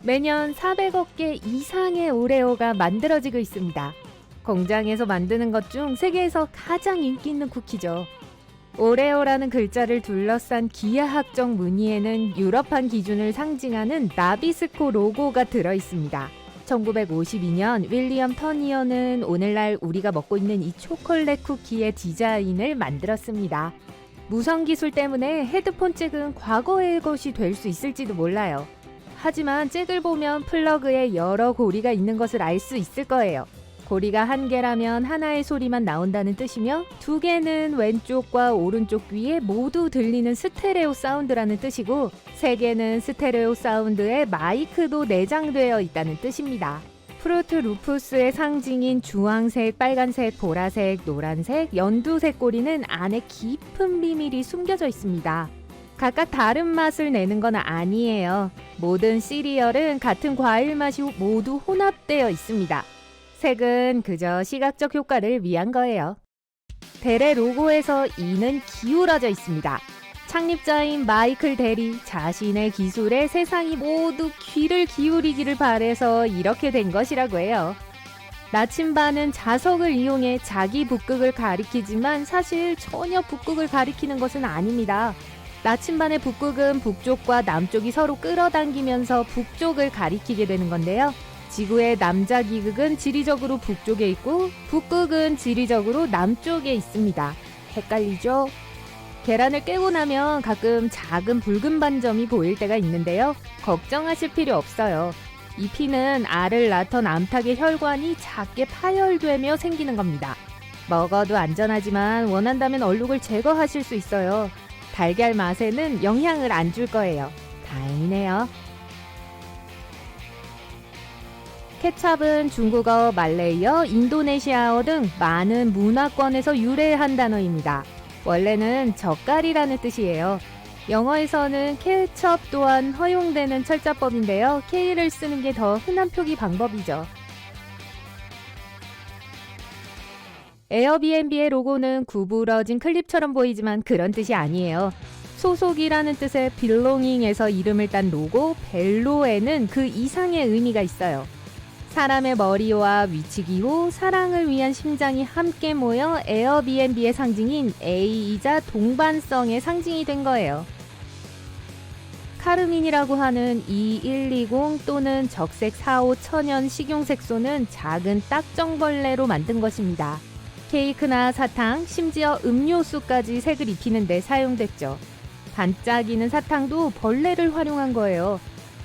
매년 400억 개 이상의 오레오가 만들어지고 있습니다. 공장에서 만드는 것 중 세계에서 가장 인기 있는 쿠키죠. 오레오라는 글자를 둘러싼 기하학적 무늬에는 유럽판 기준을 상징하는 나비스코 로고가 들어있습니다. 1952년 윌리엄 터니어는 오늘날 우리가 먹고 있는 이 초콜릿 쿠키의 디자인을 만들었습니다. 무선 기술 때문에 헤드폰 잭은 과거의 것이 될 수 있을지도 몰라요. 하지만 잭을 보면 플러그에 여러 고리가 있는 것을 알 수 있을 거예요. 고리가 한 개라면 하나의 소리만 나온다는 뜻이며 두 개는 왼쪽과 오른쪽 귀에 모두 들리는 스테레오 사운드라는 뜻이고 세 개는 스테레오 사운드에 마이크도 내장되어 있다는 뜻입니다. 프루트 루푸스의 상징인 주황색, 빨간색, 보라색, 노란색, 연두색 고리는 안에 깊은 비밀이 숨겨져 있습니다. 각각 다른 맛을 내는 건 아니에요. 모든 시리얼은 같은 과일 맛이 모두 혼합되어 있습니다. 색은 그저 시각적 효과를 위한 거예요. 델의 로고에서 이는 기울어져 있습니다. 창립자인 마이클 델이 자신의 기술에 세상이 모두 귀를 기울이기를 바래서 이렇게 된 것이라고 해요. 나침반은 자석을 이용해 자기 북극을 가리키지만 사실 전혀 북극을 가리키는 것은 아닙니다. 나침반의 북극은 북쪽과 남쪽이 서로 끌어당기면서 북쪽을 가리키게 되는 건데요. 지구의 남자 기극은 지리적으로 북쪽에 있고 북극은 지리적으로 남쪽에 있습니다. 헷갈리죠? 계란을 깨고 나면 가끔 작은 붉은 반점이 보일 때가 있는데요. 걱정하실 필요 없어요. 이 피는 알을 낳던 암탉의 혈관이 작게 파열되며 생기는 겁니다. 먹어도 안전하지만 원한다면 얼룩을 제거하실 수 있어요. 달걀 맛에는 영향을 안 줄 거예요. 다행이네요. 케찹은 중국어, 말레이어, 인도네시아어 등 많은 문화권에서 유래한 단어입니다. 원래는 젓갈이라는 뜻이에요. 영어에서는 케첩 또한 허용되는 철자법인데요. K를 쓰는 게 더 흔한 표기 방법이죠. 에어비앤비의 로고는 구부러진 클립처럼 보이지만 그런 뜻이 아니에요. 소속이라는 뜻의 belonging에서 이름을 딴 로고 벨로에는 그 이상의 의미가 있어요. 사람의 머리와 위치기호, 사랑을 위한 심장이 함께 모여 에어비앤비의 상징인 A이자 동반성의 상징이 된 거예요. 카르민이라고 하는 E120 또는 적색 45 천연 식용색소는 작은 딱정벌레로 만든 것입니다. 케이크나 사탕, 심지어 음료수까지 색을 입히는 데 사용됐죠. 반짝이는 사탕도 벌레를 활용한 거예요.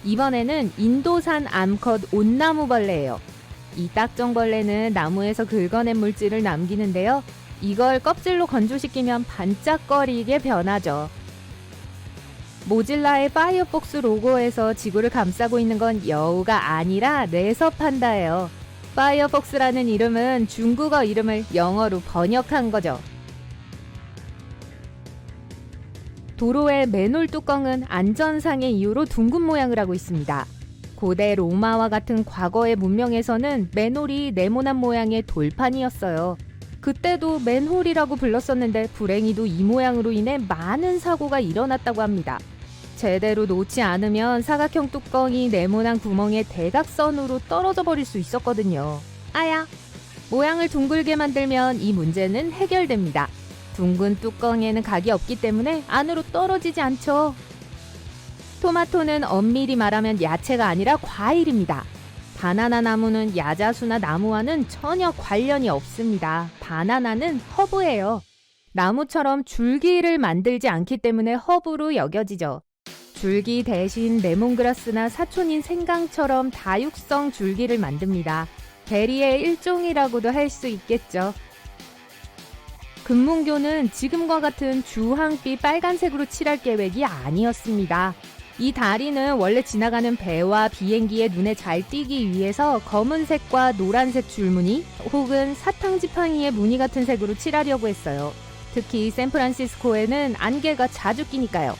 이번에는 인도산 암컷 온나무벌레예요. 이 딱정벌레는 나무에서 긁어낸 물질을 남기는데요. 이걸 껍질로 건조시키면 반짝거리게 변하죠. 모질라의 파이어폭스 로고에서 지구를 감싸고 있는 건 여우가 아니라 레서판다예요. 파이어폭스라는 이름은 중국어 이름을 영어로 번역한 거죠. 도로의 맨홀 뚜껑은 안전상의 이유로 둥근 모양을 하고 있습니다. 고대 로마와 같은 과거의 문명에서는 맨홀이 네모난 모양의 돌판이었어요. 그때도 맨홀이라고 불렀었는데 불행히도 이 모양으로 인해 많은 사고가 일어났다고 합니다. 제대로 놓지 않으면 사각형 뚜껑이 네모난 구멍에 대각선으로 떨어져 버릴 수 있었거든요. 아야! 모양을 둥글게 만들면 이 문제는 해결됩니다. 둥근 뚜껑에는 각이 없기 때문에 안으로 떨어지지 않죠. 토마토는 엄밀히 말하면 야채가 아니라 과일입니다. 바나나 나무는 야자수나 나무와는 전혀 관련이 없습니다. 바나나는 허브예요. 나무처럼 줄기를 만들지 않기 때문에 허브로 여겨지죠. 줄기 대신 레몬그라스나 사촌인 생강처럼 다육성 줄기를 만듭니다. 베리의 일종이라고도 할 수 있겠죠. 금문교는 지금과 같은 주황빛 빨간색으로 칠할 계획이 아니었습니다. 이 다리는 원래 지나가는 배와 비행기의 눈에 잘 띄기 위해서 검은색과 노란색 줄무늬 혹은 사탕지팡이의 무늬 같은 색으로 칠하려고 했어요. 특히 샌프란시스코에는 안개가 자주 끼니까요.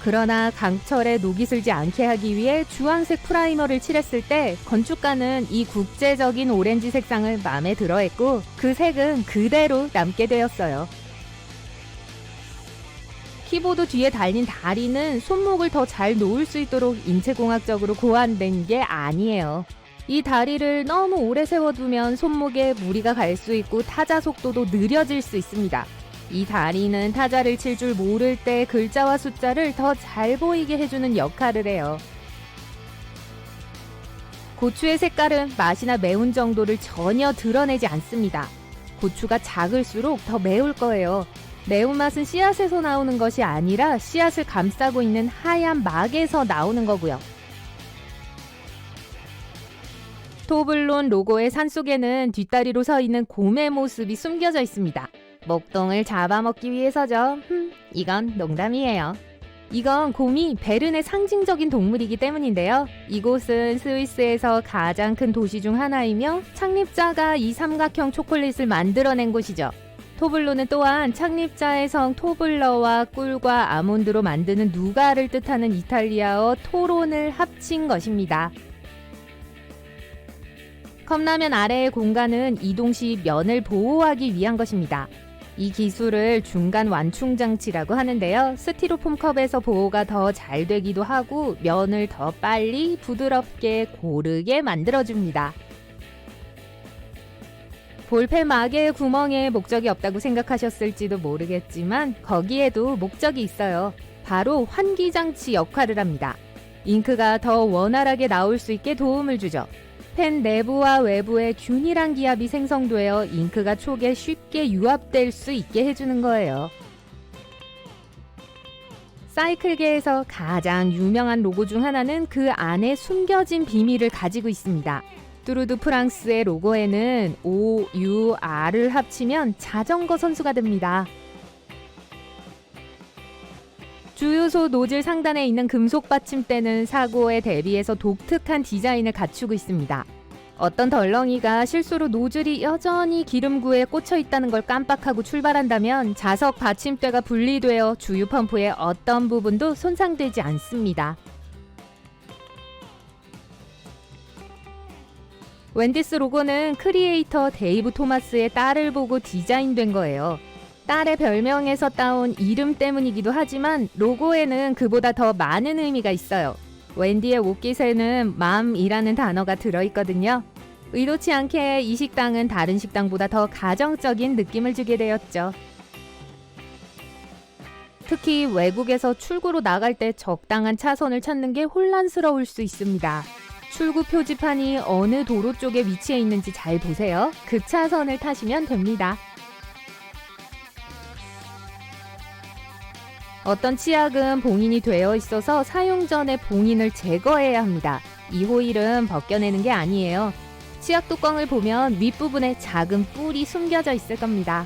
그러나 강철에 녹이 슬지 않게 하기 위해 주황색 프라이머를 칠했을 때 건축가는 이 국제적인 오렌지 색상을 마음에 들어했고 그 색은 그대로 남게 되었어요. 키보드 뒤에 달린 다리는 손목을 더 잘 놓을 수 있도록 인체공학적으로 고안된 게 아니에요. 이 다리를 너무 오래 세워두면 손목에 무리가 갈 수 있고 타자 속도도 느려질 수 있습니다. 이 다리는 타자를 칠 줄 모를 때 글자와 숫자를 더 잘 보이게 해주는 역할을 해요. 고추의 색깔은 맛이나 매운 정도를 전혀 드러내지 않습니다. 고추가 작을수록 더 매울 거예요. 매운맛은 씨앗에서 나오는 것이 아니라 씨앗을 감싸고 있는 하얀 막에서 나오는 거고요. 토블론 로고의 산속에는 뒷다리로 서 있는 곰의 모습이 숨겨져 있습니다. 목동을 잡아먹기 위해서죠. 이건 농담이에요. 이건 곰이 베른의 상징적인 동물이기 때문인데요. 이곳은 스위스에서 가장 큰 도시 중 하나이며 창립자가 이 삼각형 초콜릿을 만들어낸 곳이죠. 토블로는 또한 창립자의 성 토블러와 꿀과 아몬드로 만드는 누가를 뜻하는 이탈리아어 토론을 합친 것입니다. 컵라면 아래의 공간은 이동 시 면을 보호하기 위한 것입니다. 이 기술을 중간 완충 장치라고 하는데요. 스티로폼 컵에서 보호가 더 잘 되기도 하고 면을 더 빨리 부드럽게 고르게 만들어줍니다. 볼펜 마개의 구멍에 목적이 없다고 생각하셨을지도 모르겠지만 거기에도 목적이 있어요. 바로 환기 장치 역할을 합니다. 잉크가 더 원활하게 나올 수 있게 도움을 주죠. 펜 내부와 외부에 균일한 기압이 생성되어 잉크가 촉에 쉽게 유압될 수 있게 해주는 거예요. 사이클계에서 가장 유명한 로고 중 하나는 그 안에 숨겨진 비밀을 가지고 있습니다. 뚜르드 프랑스의 로고에는 O, U, R을 합치면 자전거 선수가 됩니다. 주유소 노즐 상단에 있는 금속 받침대는 사고에 대비해서 독특한 디자인을 갖추고 있습니다. 어떤 덜렁이가 실수로 노즐이 여전히 기름구에 꽂혀 있다는 걸 깜빡하고 출발한다면 자석 받침대가 분리되어 주유 펌프의 어떤 부분도 손상되지 않습니다. 웬디스 로고는 크리에이터 데이브 토마스의 딸을 보고 디자인된 거예요. 딸의 별명에서 따온 이름 때문이기도 하지만 로고에는 그보다 더 많은 의미가 있어요. 웬디의 옷깃에는 맘이라는 단어가 들어있거든요. 의도치 않게 이 식당은 다른 식당보다 더 가정적인 느낌을 주게 되었죠. 특히 외국에서 출구로 나갈 때 적당한 차선을 찾는 게 혼란스러울 수 있습니다. 출구 표지판이 어느 도로 쪽에 위치해 있는지 잘 보세요. 그 차선을 타시면 됩니다. 어떤 치약은 봉인이 되어 있어서 사용 전에 봉인을 제거해야 합니다. 이 호일은 벗겨내는 게 아니에요. 치약 뚜껑을 보면 윗부분에 작은 뿔이 숨겨져 있을 겁니다.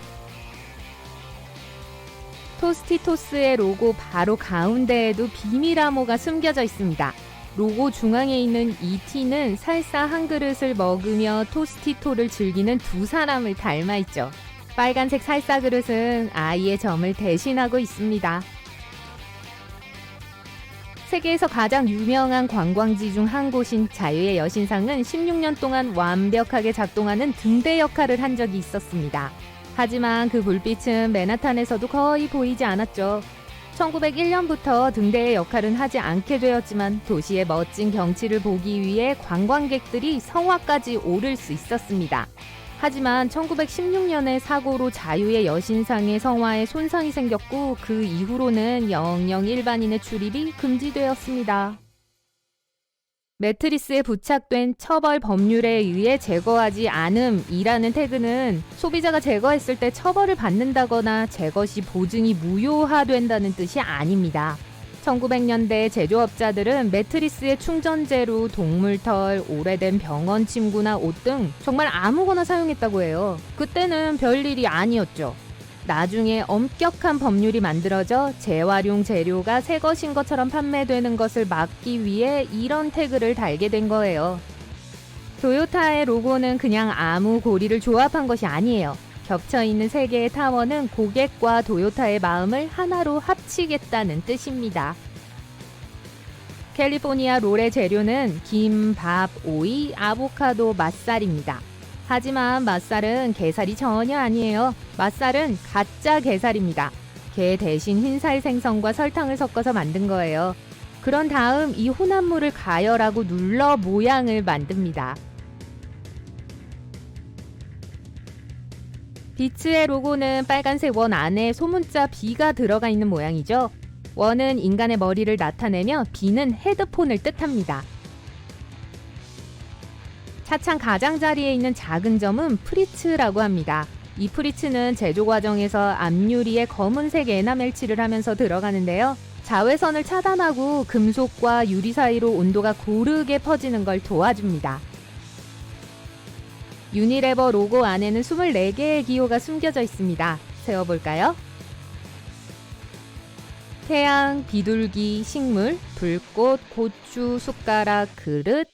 토스티토스의 로고 바로 가운데에도 비밀 암호가 숨겨져 있습니다. 로고 중앙에 있는 이 T는 살사 한 그릇을 먹으며 토스티토를 즐기는 두 사람을 닮아 있죠. 빨간색 살사 그릇은 아이의 점을 대신하고 있습니다. 세계에서 가장 유명한 관광지 중 한 곳인 자유의 여신상은 16년 동안 완벽하게 작동하는 등대 역할을 한 적이 있었습니다. 하지만 그 불빛은 맨하탄에서도 거의 보이지 않았죠. 1901년부터 등대의 역할은 하지 않게 되었지만 도시의 멋진 경치를 보기 위해 관광객들이 성화까지 오를 수 있었습니다. 하지만 1916년에 사고로 자유의 여신상의 성화에 손상이 생겼고 그 이후로는 영영 일반인의 출입이 금지되었습니다. 매트리스에 부착된 처벌 법률에 의해 제거하지 않음이라는 태그는 소비자가 제거했을 때 처벌을 받는다거나 제거 시 보증이 무효화된다는 뜻이 아닙니다. 1900년대 제조업자들은 매트리스의 충전재로 동물털, 오래된 병원 침구나 옷 등 정말 아무거나 사용했다고 해요. 그때는 별일이 아니었죠. 나중에 엄격한 법률이 만들어져 재활용 재료가 새 것인 것처럼 판매되는 것을 막기 위해 이런 태그를 달게 된 거예요. 토요타의 로고는 그냥 아무 고리를 조합한 것이 아니에요. 겹쳐있는 세 개의 타원은 고객과 토요타의 마음을 하나로 합치겠다는 뜻입니다. 캘리포니아 롤의 재료는 김, 밥, 오이, 아보카도, 맛살입니다. 하지만 맛살은 게살이 전혀 아니에요. 맛살은 가짜 게살입니다. 게 대신 흰살 생선과 설탕을 섞어서 만든 거예요. 그런 다음 이 혼합물을 가열하고 눌러 모양을 만듭니다. 비츠의 로고는 빨간색 원 안에 소문자 B가 들어가 있는 모양이죠. 원은 인간의 머리를 나타내며 B는 헤드폰을 뜻합니다. 차창 가장자리에 있는 작은 점은 프리츠라고 합니다. 이 프리츠는 제조 과정에서 앞유리에 검은색 에나멜 칠을 하면서 들어가는데요. 자외선을 차단하고 금속과 유리 사이로 온도가 고르게 퍼지는 걸 도와줍니다. 유니레버 로고 안에는 24개의 기호가 숨겨져 있습니다. 세어볼까요? 태양, 비둘기, 식물, 불꽃, 고추, 숟가락, 그릇,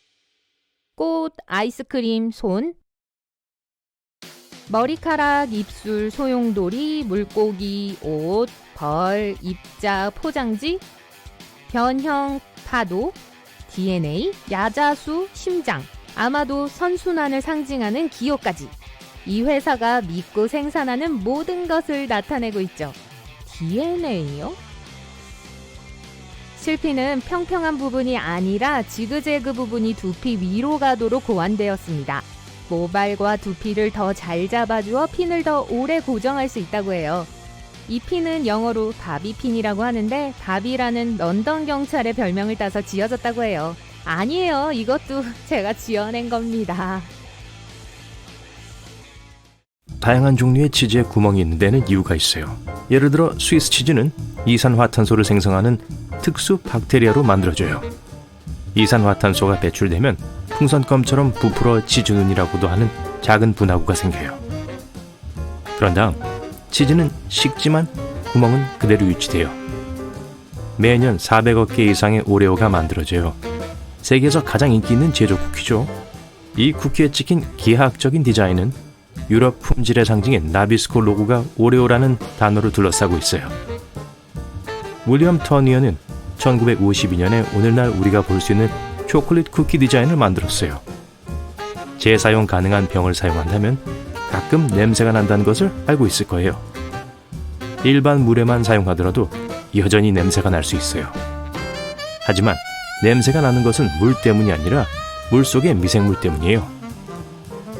꽃, 아이스크림, 손, 머리카락, 입술, 소용돌이, 물고기, 옷, 벌, 입자, 포장지, 변형, 파도, DNA, 야자수, 심장, 아마도 선순환을 상징하는 기호까지. 이 회사가 믿고 생산하는 모든 것을 나타내고 있죠. DNA요? 실핀은 평평한 부분이 아니라 지그재그 부분이 두피 위로 가도록 고안되었습니다. 모발과 두피를 더 잘 잡아주어 핀을 더 오래 고정할 수 있다고 해요. 이 핀은 영어로 바비핀이라고 하는데 바비라는 런던 경찰의 별명을 따서 지어졌다고 해요. 아니에요. 이것도 제가 지어낸 겁니다. 다양한 종류의 치즈에 구멍이 있는 데는 이유가 있어요. 예를 들어 스위스 치즈는 이산화탄소를 생성하는 특수 박테리아로 만들어져요. 이산화탄소가 배출되면 풍선껌처럼 부풀어 치즈눈이라고도 하는 작은 분화구가 생겨요. 그런 다음 치즈는 식지만 구멍은 그대로 유지돼요. 매년 400억 개 이상의 오레오가 만들어져요. 세계에서 가장 인기 있는 제조 쿠키죠. 이 쿠키에 찍힌 기하학적인 디자인은 유럽 품질의 상징인 나비스코 로고가 오레오라는 단어로 둘러싸고 있어요. 윌리엄 터니어는 1952년에 오늘날 우리가 볼 수 있는 초콜릿 쿠키 디자인을 만들었어요. 재사용 가능한 병을 사용한다면 가끔 냄새가 난다는 것을 알고 있을 거예요. 일반 물에만 사용하더라도 여전히 냄새가 날 수 있어요. 하지만 냄새가 나는 것은 물 때문이 아니라 물 속의 미생물 때문이에요.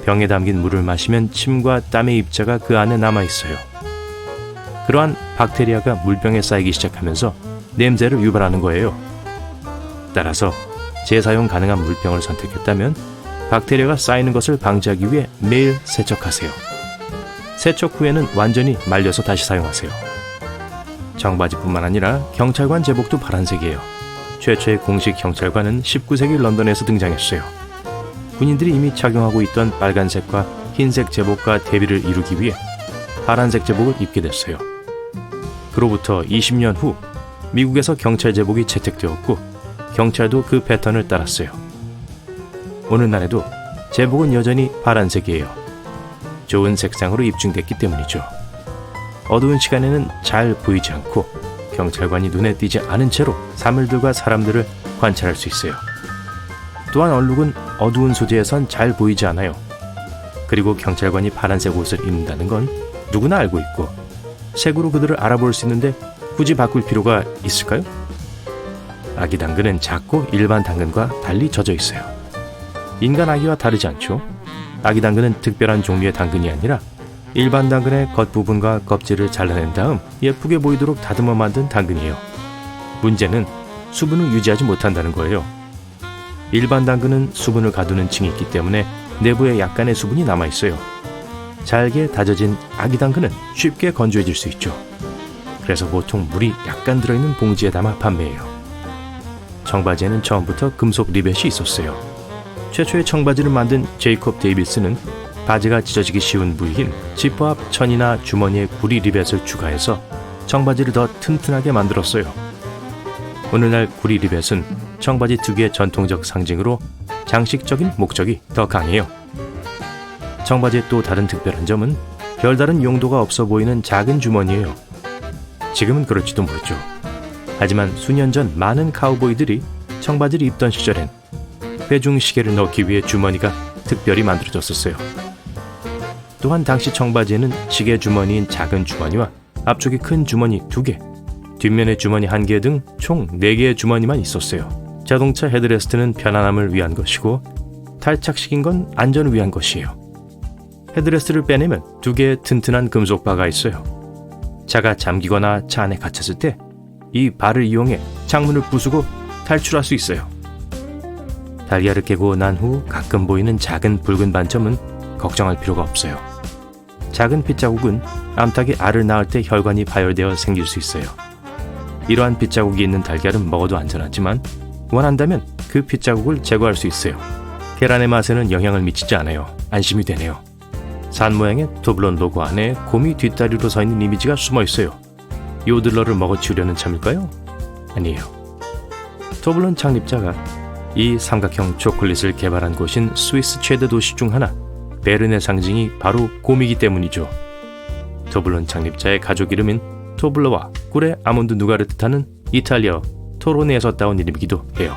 병에 담긴 물을 마시면 침과 땀의 입자가 그 안에 남아있어요. 그러한 박테리아가 물병에 쌓이기 시작하면서 냄새를 유발하는 거예요. 따라서 재사용 가능한 물병을 선택했다면 박테리아가 쌓이는 것을 방지하기 위해 매일 세척하세요. 세척 후에는 완전히 말려서 다시 사용하세요. 청바지뿐만 아니라 경찰관 제복도 파란색이에요. 최초의 공식 경찰관은 19세기 런던에서 등장했어요. 군인들이 이미 착용하고 있던 빨간색과 흰색 제복과 대비를 이루기 위해 파란색 제복을 입게 됐어요. 그로부터 20년 후 미국에서 경찰 제복이 채택되었고 경찰도 그 패턴을 따랐어요. 오늘날에도 제복은 여전히 파란색이에요. 좋은 색상으로 입증됐기 때문이죠. 어두운 시간에는 잘 보이지 않고 경찰관이 눈에 띄지 않은 채로 사물들과 사람들을 관찰할 수 있어요. 또한 얼룩은 어두운 소재에선 잘 보이지 않아요. 그리고 경찰관이 파란색 옷을 입는다는 건 누구나 알고 있고 색으로 그들을 알아볼 수 있는데 굳이 바꿀 필요가 있을까요? 아기 당근은 작고 일반 당근과 달리 젖어 있어요. 인간 아기와 다르지 않죠? 아기 당근은 특별한 종류의 당근이 아니라 일반 당근의 겉부분과 껍질을 잘라낸 다음 예쁘게 보이도록 다듬어 만든 당근이에요. 문제는 수분을 유지하지 못한다는 거예요. 일반 당근은 수분을 가두는 층이 있기 때문에 내부에 약간의 수분이 남아있어요. 잘게 다져진 아기 당근은 쉽게 건조해질 수 있죠. 그래서 보통 물이 약간 들어있는 봉지에 담아 판매해요. 청바지에는 처음부터 금속 리벳이 있었어요. 최초의 청바지를 만든 제이콥 데이비스는 바지가 찢어지기 쉬운 부위인 지퍼 앞 천이나 주머니에 구리 리벳을 추가해서 청바지를 더 튼튼하게 만들었어요. 오늘날 구리 리벳은 청바지 특유의 전통적 상징으로 장식적인 목적이 더 강해요. 청바지의 또 다른 특별한 점은 별다른 용도가 없어 보이는 작은 주머니예요. 지금은 그럴지도 모르죠. 하지만 수년 전 많은 카우보이들이 청바지를 입던 시절엔 회중 시계를 넣기 위해 주머니가 특별히 만들어졌었어요. 또한 당시 청바지에는 시계 주머니인 작은 주머니와 앞쪽에 큰 주머니 2개, 뒷면에 주머니 1개 등 총 4개의 주머니만 있었어요. 자동차 헤드레스트는 편안함을 위한 것이고 탈착식인 건 안전을 위한 것이에요. 헤드레스트를 빼내면 2개의 튼튼한 금속 바가 있어요. 차가 잠기거나 차 안에 갇혔을 때 이 바를 이용해 창문을 부수고 탈출할 수 있어요. 달걀을 깨고 난 후 가끔 보이는 작은 붉은 반점은 걱정할 필요가 없어요. 작은 핏자국은 암탉이 알을 낳을 때 혈관이 파열되어 생길 수 있어요. 이러한 핏자국이 있는 달걀은 먹어도 안전하지만 원한다면 그 핏자국을 제거할 수 있어요. 계란의 맛에는 영향을 미치지 않아요. 안심이 되네요. 산 모양의 토블론 로고 안에 곰이 뒷다리로 서 있는 이미지가 숨어 있어요. 요들러를 먹어치우려는 참일까요? 아니에요. 토블론 창립자가 이 삼각형 초콜릿을 개발한 곳인 스위스 최대 도시 중 하나, 베른의 상징이 바로 곰이기 때문이죠. 토블론 창립자의 가족 이름인 토블러와 꿀의 아몬드 누가를 뜻하는 이탈리아 토로네에서 따온 이름이기도 해요.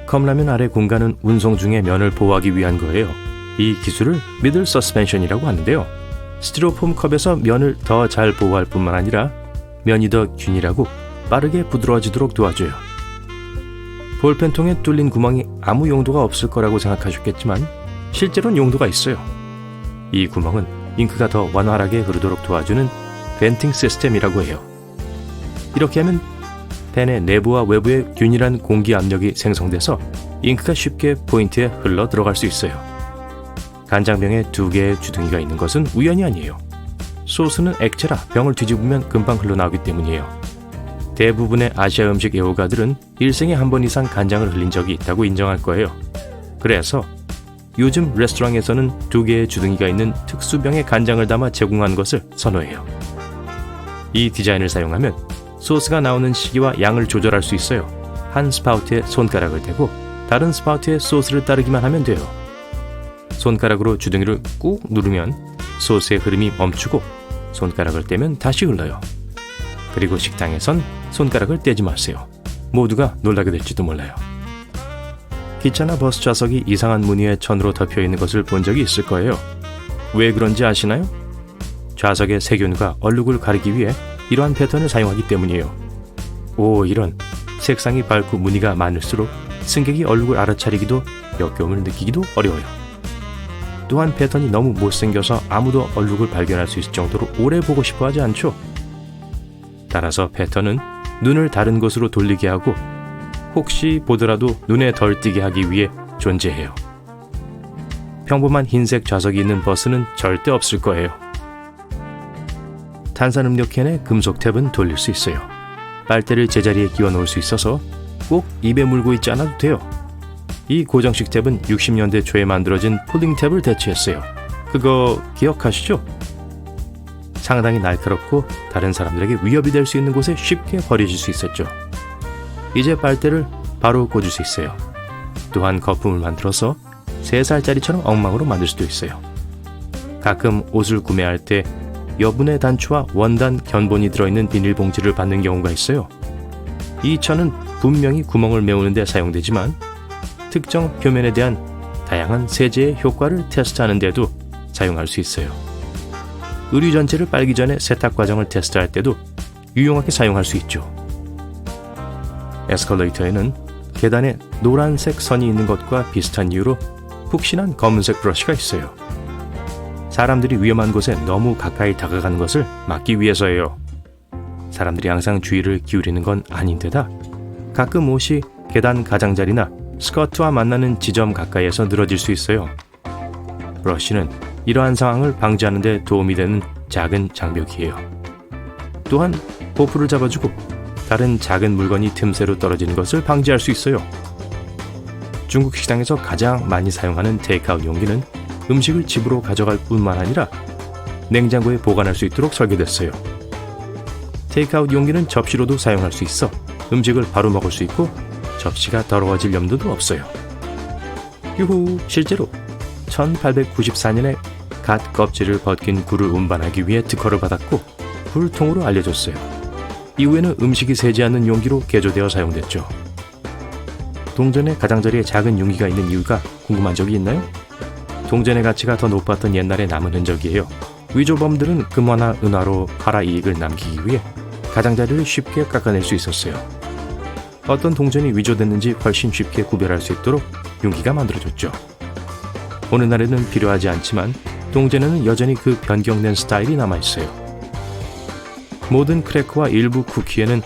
컵라면 아래 공간은 운송 중에 면을 보호하기 위한 거예요. 이 기술을 미들 서스펜션이라고 하는데요. 스티로폼 컵에서 면을 더 잘 보호할 뿐만 아니라 면이 더 균일하고 빠르게 부드러워지도록 도와줘요. 볼펜통에 뚫린 구멍이 아무 용도가 없을 거라고 생각하셨겠지만 실제로는 용도가 있어요. 이 구멍은 잉크가 더 원활하게 흐르도록 도와주는 벤팅 시스템이라고 해요. 이렇게 하면 펜의 내부와 외부에 균일한 공기 압력이 생성돼서 잉크가 쉽게 포인트에 흘러 들어갈 수 있어요. 간장병에 2개의 주둥이가 있는 것은 우연이 아니에요. 소스는 액체라 병을 뒤집으면 금방 흘러나오기 때문이에요. 대부분의 아시아 음식 애호가들은 일생에 한 번 이상 간장을 흘린 적이 있다고 인정할 거예요. 그래서 요즘 레스토랑에서는 2개의 주둥이가 있는 특수병에 간장을 담아 제공하는 것을 선호해요. 이 디자인을 사용하면 소스가 나오는 시기와 양을 조절할 수 있어요. 한 스파우트에 손가락을 대고 다른 스파우트에 소스를 따르기만 하면 돼요. 손가락으로 주둥이를 꾹 누르면 소스의 흐름이 멈추고 손가락을 떼면 다시 흘러요. 그리고 식당에선 손가락을 떼지 마세요. 모두가 놀라게 될지도 몰라요. 기차나 버스 좌석이 이상한 무늬의 천으로 덮여 있는 것을 본 적이 있을 거예요. 왜 그런지 아시나요? 좌석의 세균과 얼룩을 가리기 위해 이러한 패턴을 사용하기 때문이에요. 오, 이런. 색상이 밝고 무늬가 많을수록 승객이 얼룩을 알아차리기도 역겨움을 느끼기도 어려워요. 또한 패턴이 너무 못생겨서 아무도 얼룩을 발견할 수 있을 정도로 오래 보고 싶어 하지 않죠. 따라서 패턴은 눈을 다른 곳으로 돌리게 하고 혹시 보더라도 눈에 덜 띄게 하기 위해 존재해요. 평범한 흰색 좌석이 있는 버스는 절대 없을 거예요. 탄산음료 캔의 금속 탭은 돌릴 수 있어요. 빨대를 제자리에 끼워 놓을 수 있어서 꼭 입에 물고 있지 않아도 돼요. 이 고정식 탭은 60년대 초에 만들어진 푸딩 탭을 대체했어요. 그거 기억하시죠? 상당히 날카롭고 다른 사람들에게 위협이 될 수 있는 곳에 쉽게 버려질 수 있었죠. 이제 빨대를 바로 꽂을 수 있어요. 또한 거품을 만들어서 3살짜리처럼 엉망으로 만들 수도 있어요. 가끔 옷을 구매할 때 여분의 단추와 원단 견본이 들어있는 비닐봉지를 받는 경우가 있어요. 이 천은 분명히 구멍을 메우는 데 사용되지만 특정 표면에 대한 다양한 세제의 효과를 테스트하는 데도 사용할 수 있어요. 의류 전체를 빨기 전에 세탁 과정을 테스트할 때도 유용하게 사용할 수 있죠. 에스컬레이터에는 계단에 노란색 선이 있는 것과 비슷한 이유로 푹신한 검은색 브러쉬가 있어요. 사람들이 위험한 곳에 너무 가까이 다가가는 것을 막기 위해서예요. 사람들이 항상 주의를 기울이는 건 아닌데다 가끔 옷이 계단 가장자리나 스커트와 만나는 지점 가까이에서 늘어질 수 있어요. 브러쉬는 이러한 상황을 방지하는 데 도움이 되는 작은 장벽이에요. 또한 보풀을 잡아주고 다른 작은 물건이 틈새로 떨어지는 것을 방지할 수 있어요. 중국 식당에서 가장 많이 사용하는 테이크아웃 용기는 음식을 집으로 가져갈 뿐만 아니라 냉장고에 보관할 수 있도록 설계됐어요. 테이크아웃 용기는 접시로도 사용할 수 있어 음식을 바로 먹을 수 있고 접시가 더러워질 염두도 없어요. 유후, 실제로 1894년에 갓 껍질을 벗긴 굴을 운반하기 위해 특허를 받았고 굴통으로 알려졌어요. 이후에는 음식이 새지 않는 용기로 개조되어 사용됐죠. 동전의 가장자리에 작은 용기가 있는 이유가 궁금한 적이 있나요? 동전의 가치가 더 높았던 옛날의 남은 흔적이에요. 위조범들은 금화나 은화로 팔아 이익을 남기기 위해 가장자리를 쉽게 깎아낼 수 있었어요. 어떤 동전이 위조됐는지 훨씬 쉽게 구별할 수 있도록 융기가 만들어졌죠. 오늘날에는 필요하지 않지만 동전에는 여전히 그 변경된 스타일이 남아있어요. 모든 크래커와 일부 쿠키에는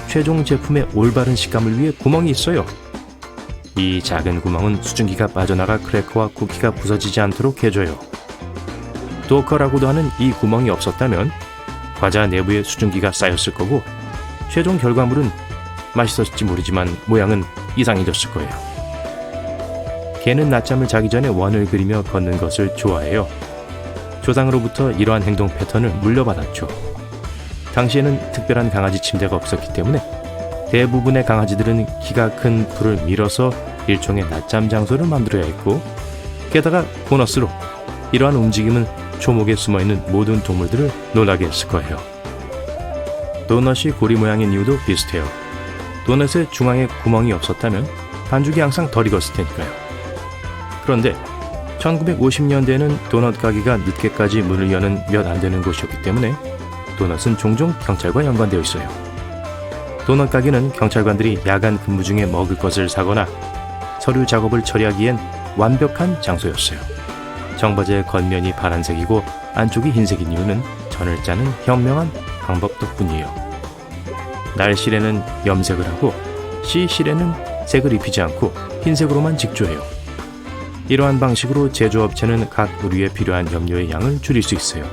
최종 제품의 올바른 식감을 위해 구멍이 있어요. 이 작은 구멍은 수증기가 빠져나가 크래커와 쿠키가 부서지지 않도록 해줘요. 도커라고도 하는 이 구멍이 없었다면 과자 내부에 수증기가 쌓였을 거고 최종 결과물은 맛있었을지 모르지만 모양은 이상해졌을 거예요. 개는 낮잠을 자기 전에 원을 그리며 걷는 것을 좋아해요. 조상으로부터 이러한 행동 패턴을 물려받았죠. 당시에는 특별한 강아지 침대가 없었기 때문에 대부분의 강아지들은 키가 큰 풀을 밀어서 일종의 낮잠 장소를 만들어야 했고, 게다가 보너스로 이러한 움직임은 초목에 숨어있는 모든 동물들을 놀라게 했을 거예요. 도넛이 고리 모양인 이유도 비슷해요. 도넛의 중앙에 구멍이 없었다면 반죽이 항상 덜 익었을 테니까요. 그런데 1950년대에는 도넛 가게가 늦게까지 문을 여는 몇 안 되는 곳이었기 때문에 도넛은 종종 경찰과 연관되어 있어요. 도넛 가게는 경찰관들이 야간 근무 중에 먹을 것을 사거나 서류 작업을 처리하기엔 완벽한 장소였어요. 청바지의 겉면이 파란색이고 안쪽이 흰색인 이유는 전을 짜는 현명한 방법 덕분이에요. 날실에는 염색을 하고 시실에는 색을 입히지 않고 흰색으로만 직조해요. 이러한 방식으로 제조업체는 각 부류에 필요한 염료의 양을 줄일 수 있어요.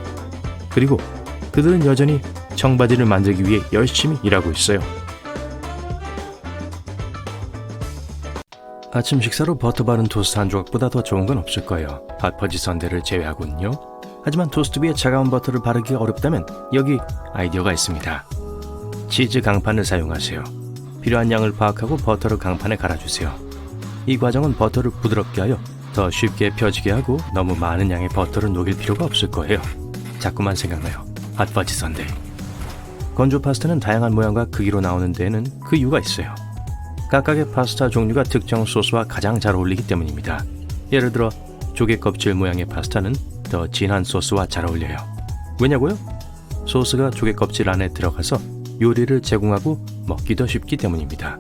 그리고 그들은 여전히 청바지를 만들기 위해 열심히 일하고 있어요. 아침 식사로 버터 바른 토스트 한 조각보다 더 좋은 건 없을 거예요. 핫퍼지 선데를 제외하고는요. 하지만 토스트 위에 차가운 버터를 바르기 어렵다면 여기 아이디어가 있습니다. 치즈 강판을 사용하세요. 필요한 양을 파악하고 버터를 강판에 갈아주세요. 이 과정은 버터를 부드럽게 하여 더 쉽게 펴지게 하고 너무 많은 양의 버터를 녹일 필요가 없을 거예요. 자꾸만 생각나요. 핫퍼지 선데. 건조 파스타는 다양한 모양과 크기로 나오는 데에는 그 이유가 있어요. 각각의 파스타 종류가 특정 소스와 가장 잘 어울리기 때문입니다. 예를 들어 조개 껍질 모양의 파스타는 더 진한 소스와 잘 어울려요. 왜냐고요? 소스가 조개 껍질 안에 들어가서 요리를 제공하고 먹기 더 쉽기 때문입니다.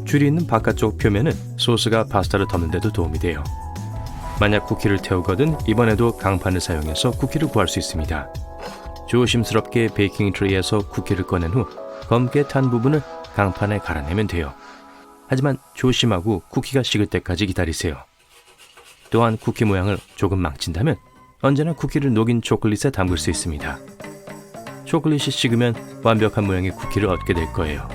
줄이 있는 바깥쪽 표면은 소스가 파스타를 덮는 데도 도움이 돼요. 만약 쿠키를 태우거든 이번에도 강판을 사용해서 쿠키를 구할 수 있습니다. 조심스럽게 베이킹 트레이에서 쿠키를 꺼낸 후 검게 탄 부분을 강판에 갈아내면 돼요. 하지만 조심하고 쿠키가 식을 때까지 기다리세요. 또한 쿠키 모양을 조금 망친다면 언제나 쿠키를 녹인 초콜릿에 담글 수 있습니다. 초콜릿이 식으면 완벽한 모양의 쿠키를 얻게 될 거예요.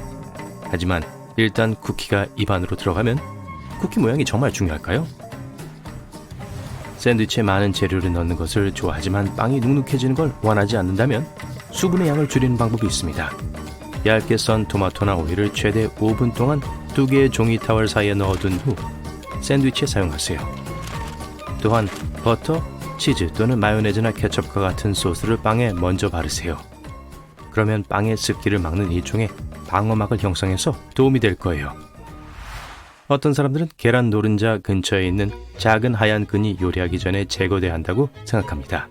하지만 일단 쿠키가 입 안으로 들어가면 쿠키 모양이 정말 중요할까요? 샌드위치에 많은 재료를 넣는 것을 좋아하지만 빵이 눅눅해지는 걸 원하지 않는다면 수분의 양을 줄이는 방법이 있습니다. 얇게 썬 토마토나 오이를 최대 5분 동안 2개의 종이 타월 사이에 넣어둔 후 샌드위치에 사용하세요. 또한 버터, 치즈 또는 마요네즈나 케첩과 같은 소스를 빵에 먼저 바르세요. 그러면 빵의 습기를 막는 일종의 방어막을 형성해서 도움이 될 거예요. 어떤 사람들은 계란 노른자 근처에 있는 작은 하얀 끈이 요리하기 전에 제거돼야 한다고 생각합니다.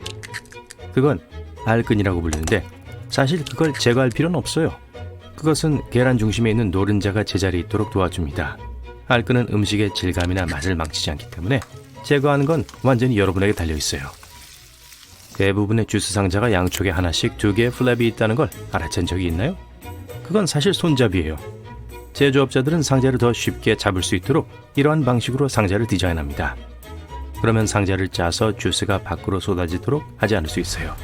그건 알끈이라고 불리는데 사실 그걸 제거할 필요는 없어요. 그것은 계란 중심에 있는 노른자가 제자리에 있도록 도와줍니다. 알끈은 음식의 질감이나 맛을 망치지 않기 때문에 제거하는 건 완전히 여러분에게 달려있어요. 대부분의 주스 상자가 양쪽에 하나씩 2개의 플랩이 있다는 걸 알아챈 적이 있나요? 그건 사실 손잡이에요. 제조업자들은 상자를 더 쉽게 잡을 수 있도록 이러한 방식으로 상자를 디자인합니다. 그러면 상자를 짜서 주스가 밖으로 쏟아지도록 하지 않을 수 있어요.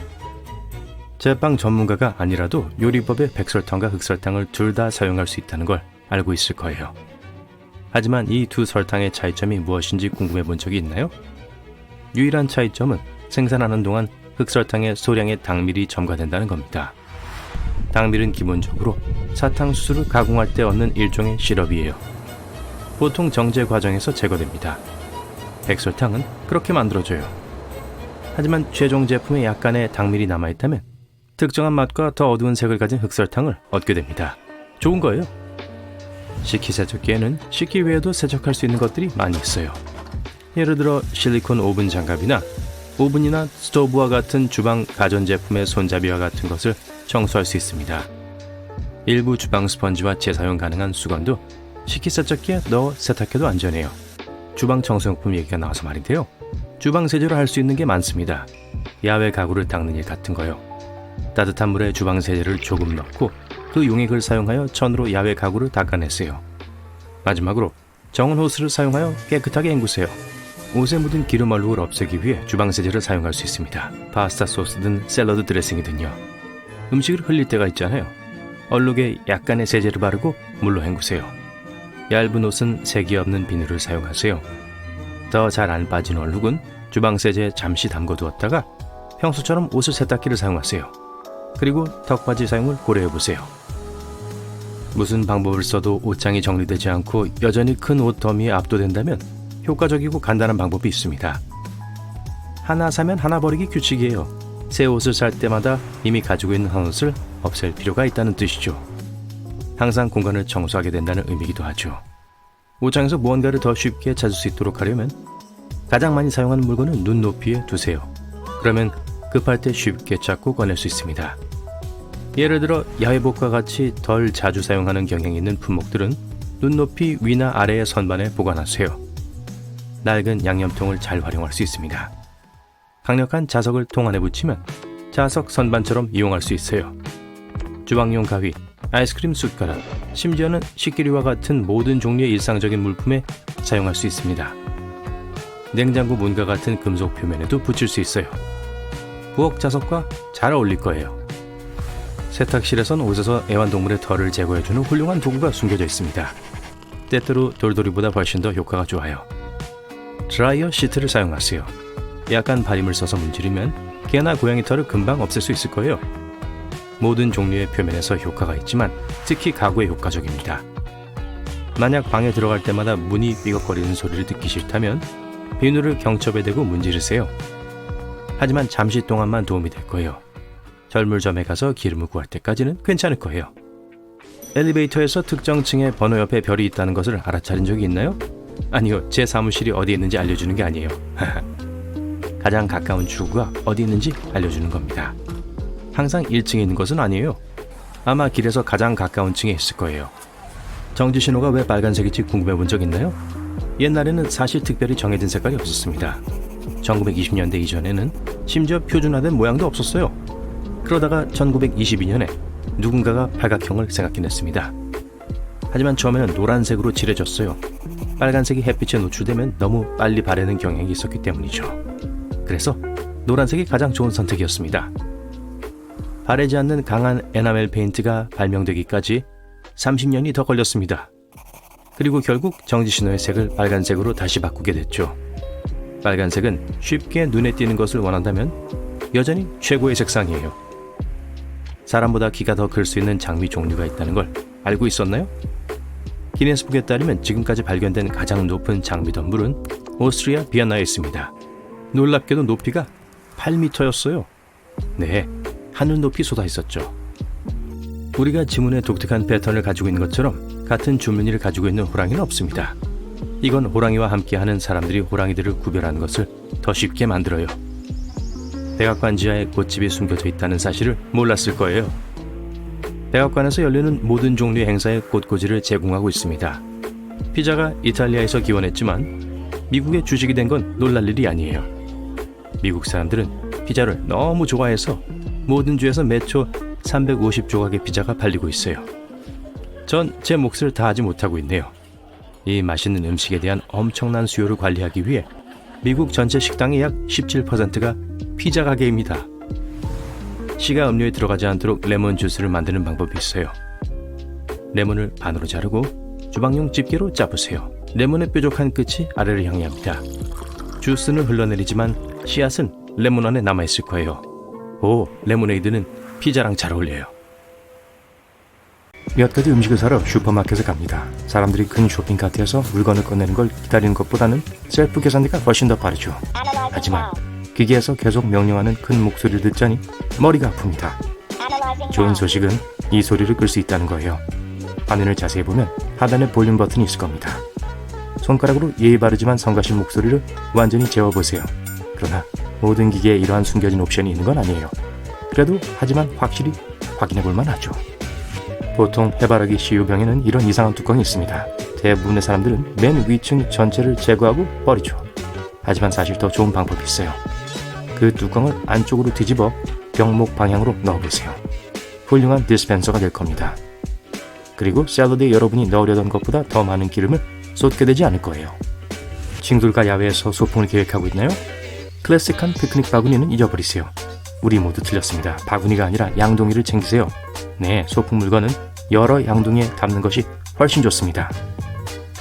제빵 전문가가 아니라도 요리법에 백설탕과 흑설탕을 둘 다 사용할 수 있다는 걸 알고 있을 거예요. 하지만 이 두 설탕의 차이점이 무엇인지 궁금해 본 적이 있나요? 유일한 차이점은 생산하는 동안 흑설탕의 소량의 당밀이 첨가된다는 겁니다. 당밀은 기본적으로 사탕수수를 가공할 때 얻는 일종의 시럽이에요. 보통 정제 과정에서 제거됩니다. 백설탕은 그렇게 만들어져요. 하지만 최종 제품에 약간의 당밀이 남아있다면 특정한 맛과 더 어두운 색을 가진 흑설탕을 얻게 됩니다. 좋은 거예요. 식기세척기에는 식기 외에도 세척할 수 있는 것들이 많이 있어요. 예를 들어 실리콘 오븐 장갑이나 오븐이나 스토브와 같은 주방 가전제품의 손잡이와 같은 것을 청소할 수 있습니다. 일부 주방 스펀지와 재사용 가능한 수건도 식기세척기에 넣어 세탁해도 안전해요. 주방 청소용품 얘기가 나와서 말인데요. 주방 세제로 할 수 있는 게 많습니다. 야외 가구를 닦는 일 같은 거요. 따뜻한 물에 주방 세제를 조금 넣고 그 용액을 사용하여 천으로 야외 가구를 닦아내세요. 마지막으로 정원 호스를 사용하여 깨끗하게 헹구세요. 옷에 묻은 기름 얼룩을 없애기 위해 주방 세제를 사용할 수 있습니다. 파스타 소스든 샐러드 드레싱이든요. 음식을 흘릴 때가 있잖아요. 얼룩에 약간의 세제를 바르고 물로 헹구세요. 얇은 옷은 색이 없는 비누를 사용하세요. 더 잘 안 빠진 얼룩은 주방 세제에 잠시 담궈두었다가 평소처럼 옷을 세탁기를 사용하세요. 그리고 턱받이 사용을 고려해보세요. 무슨 방법을 써도 옷장이 정리되지 않고 여전히 큰 옷 더미에 압도된다면 효과적이고 간단한 방법이 있습니다. 하나 사면 하나 버리기 규칙이에요. 새 옷을 살 때마다 이미 가지고 있는 한 옷을 없앨 필요가 있다는 뜻이죠. 항상 공간을 청소하게 된다는 의미이기도 하죠. 옷장에서 무언가를 더 쉽게 찾을 수 있도록 하려면 가장 많이 사용하는 물건을 눈높이에 두세요. 그러면 급할 때 쉽게 찾고 꺼낼 수 있습니다. 예를 들어 야외복과 같이 덜 자주 사용하는 경향이 있는 품목들은 눈높이 위나 아래의 선반에 보관하세요. 낡은 양념통을 잘 활용할 수 있습니다. 강력한 자석을 통 안에 붙이면 자석 선반처럼 이용할 수 있어요. 주방용 가위, 아이스크림 숟가락, 심지어는 식기류와 같은 모든 종류의 일상적인 물품에 사용할 수 있습니다. 냉장고 문과 같은 금속 표면에도 붙일 수 있어요. 부엌 자석과 잘 어울릴 거예요. 세탁실에선 옷에서 애완동물의 털을 제거해주는 훌륭한 도구가 숨겨져 있습니다. 때때로 돌돌이보다 훨씬 더 효과가 좋아요. 드라이어 시트를 사용하세요. 약간 바림을 써서 문지르면 개나 고양이 털을 금방 없앨 수 있을 거예요. 모든 종류의 표면에서 효과가 있지만 특히 가구에 효과적입니다. 만약 방에 들어갈 때마다 문이 삐걱거리는 소리를 듣기 싫다면 비누를 경첩에 대고 문지르세요. 하지만 잠시 동안만 도움이 될 거예요. 절물점에 가서 기름을 구할 때까지는 괜찮을 거예요. 엘리베이터에서 특정 층에 번호 옆에 별이 있다는 것을 알아차린 적이 있나요? 아니요, 제 사무실이 어디 있는지 알려주는 게 아니에요. 가장 가까운 출구가 어디 있는지 알려주는 겁니다. 항상 1층에 있는 것은 아니에요. 아마 길에서 가장 가까운 층에 있을 거예요. 정지 신호가 왜 빨간색인지 궁금해 본 적 있나요? 옛날에는 사실 특별히 정해진 색깔이 없었습니다. 1920년대 이전에는 심지어 표준화된 모양도 없었어요. 그러다가 1922년에 누군가가 팔각형을 생각해냈습니다. 하지만 처음에는 노란색으로 칠해졌어요. 빨간색이 햇빛에 노출되면 너무 빨리 바래는 경향이 있었기 때문이죠. 그래서 노란색이 가장 좋은 선택이었습니다. 바래지 않는 강한 에나멜 페인트가 발명되기까지 30년이 더 걸렸습니다. 그리고 결국 정지신호의 색을 빨간색으로 다시 바꾸게 됐죠. 빨간색은 쉽게 눈에 띄는 것을 원한다면 여전히 최고의 색상이에요. 사람보다 키가 더 클 수 있는 장미 종류가 있다는 걸 알고 있었나요? 기네스북에 따르면 지금까지 발견된 가장 높은 장미 덤불은 오스트리아 비엔나에 있습니다. 놀랍게도 높이가 8m였어요. 네, 하늘 높이 솟아 있었죠. 우리가 지문의 독특한 패턴을 가지고 있는 것처럼 같은 주머니를 가지고 있는 호랑이는 없습니다. 이건 호랑이와 함께하는 사람들이 호랑이들을 구별하는 것을 더 쉽게 만들어요. 백악관 지하에 꽃집이 숨겨져 있다는 사실을 몰랐을 거예요. 백악관에서 열리는 모든 종류의 행사에 꽃꽂이를 제공하고 있습니다. 피자가 이탈리아에서 기원했지만 미국에 주식이 된 건 놀랄 일이 아니에요. 미국 사람들은 피자를 너무 좋아해서 모든 주에서 매초 350조각의 피자가 팔리고 있어요. 전 제 몫을 다하지 못하고 있네요. 이 맛있는 음식에 대한 엄청난 수요를 관리하기 위해 미국 전체 식당의 약 17%가 피자 가게입니다. 씨가 음료에 들어가지 않도록 레몬 주스를 만드는 방법이 있어요. 레몬을 반으로 자르고 주방용 집게로 짜보세요. 레몬의 뾰족한 끝이 아래를 향해 합니다. 주스는 흘러내리지만 씨앗은 레몬 안에 남아있을 거예요. 오, 레모네이드는 피자랑 잘 어울려요. 몇 가지 음식을 사러 슈퍼마켓에 갑니다. 사람들이 큰 쇼핑카트에서 물건을 꺼내는 걸 기다리는 것보다는 셀프 계산기가 훨씬 더 빠르죠. 하지만 기계에서 계속 명령하는 큰 목소리를 듣자니 머리가 아픕니다. 좋은 소식은 이 소리를 끌 수 있다는 거예요. 화면을 자세히 보면 하단에 볼륨 버튼이 있을 겁니다. 손가락으로 예의 바르지만 성가신 목소리를 완전히 재워보세요. 그러나 모든 기계에 이러한 숨겨진 옵션이 있는 건 아니에요. 그래도 하지만 확실히 확인해 볼 만하죠. 보통 해바라기 CU병에는 이런 이상한 뚜껑이 있습니다. 대부분의 사람들은 맨 위층 전체를 제거하고 버리죠. 하지만 사실 더 좋은 방법이 있어요. 그 뚜껑을 안쪽으로 뒤집어 병목 방향으로 넣어보세요. 훌륭한 디스펜서가 될 겁니다. 그리고 샐러드에 여러분이 넣으려던 것보다 더 많은 기름을 쏟게 되지 않을 거예요. 친구들과 야외에서 소풍을 계획하고 있나요? 클래식한 피크닉 바구니는 잊어버리세요. 우리 모두 틀렸습니다. 바구니가 아니라 양동이를 챙기세요. 네, 소풍 물건은 여러 양동이에 담는 것이 훨씬 좋습니다.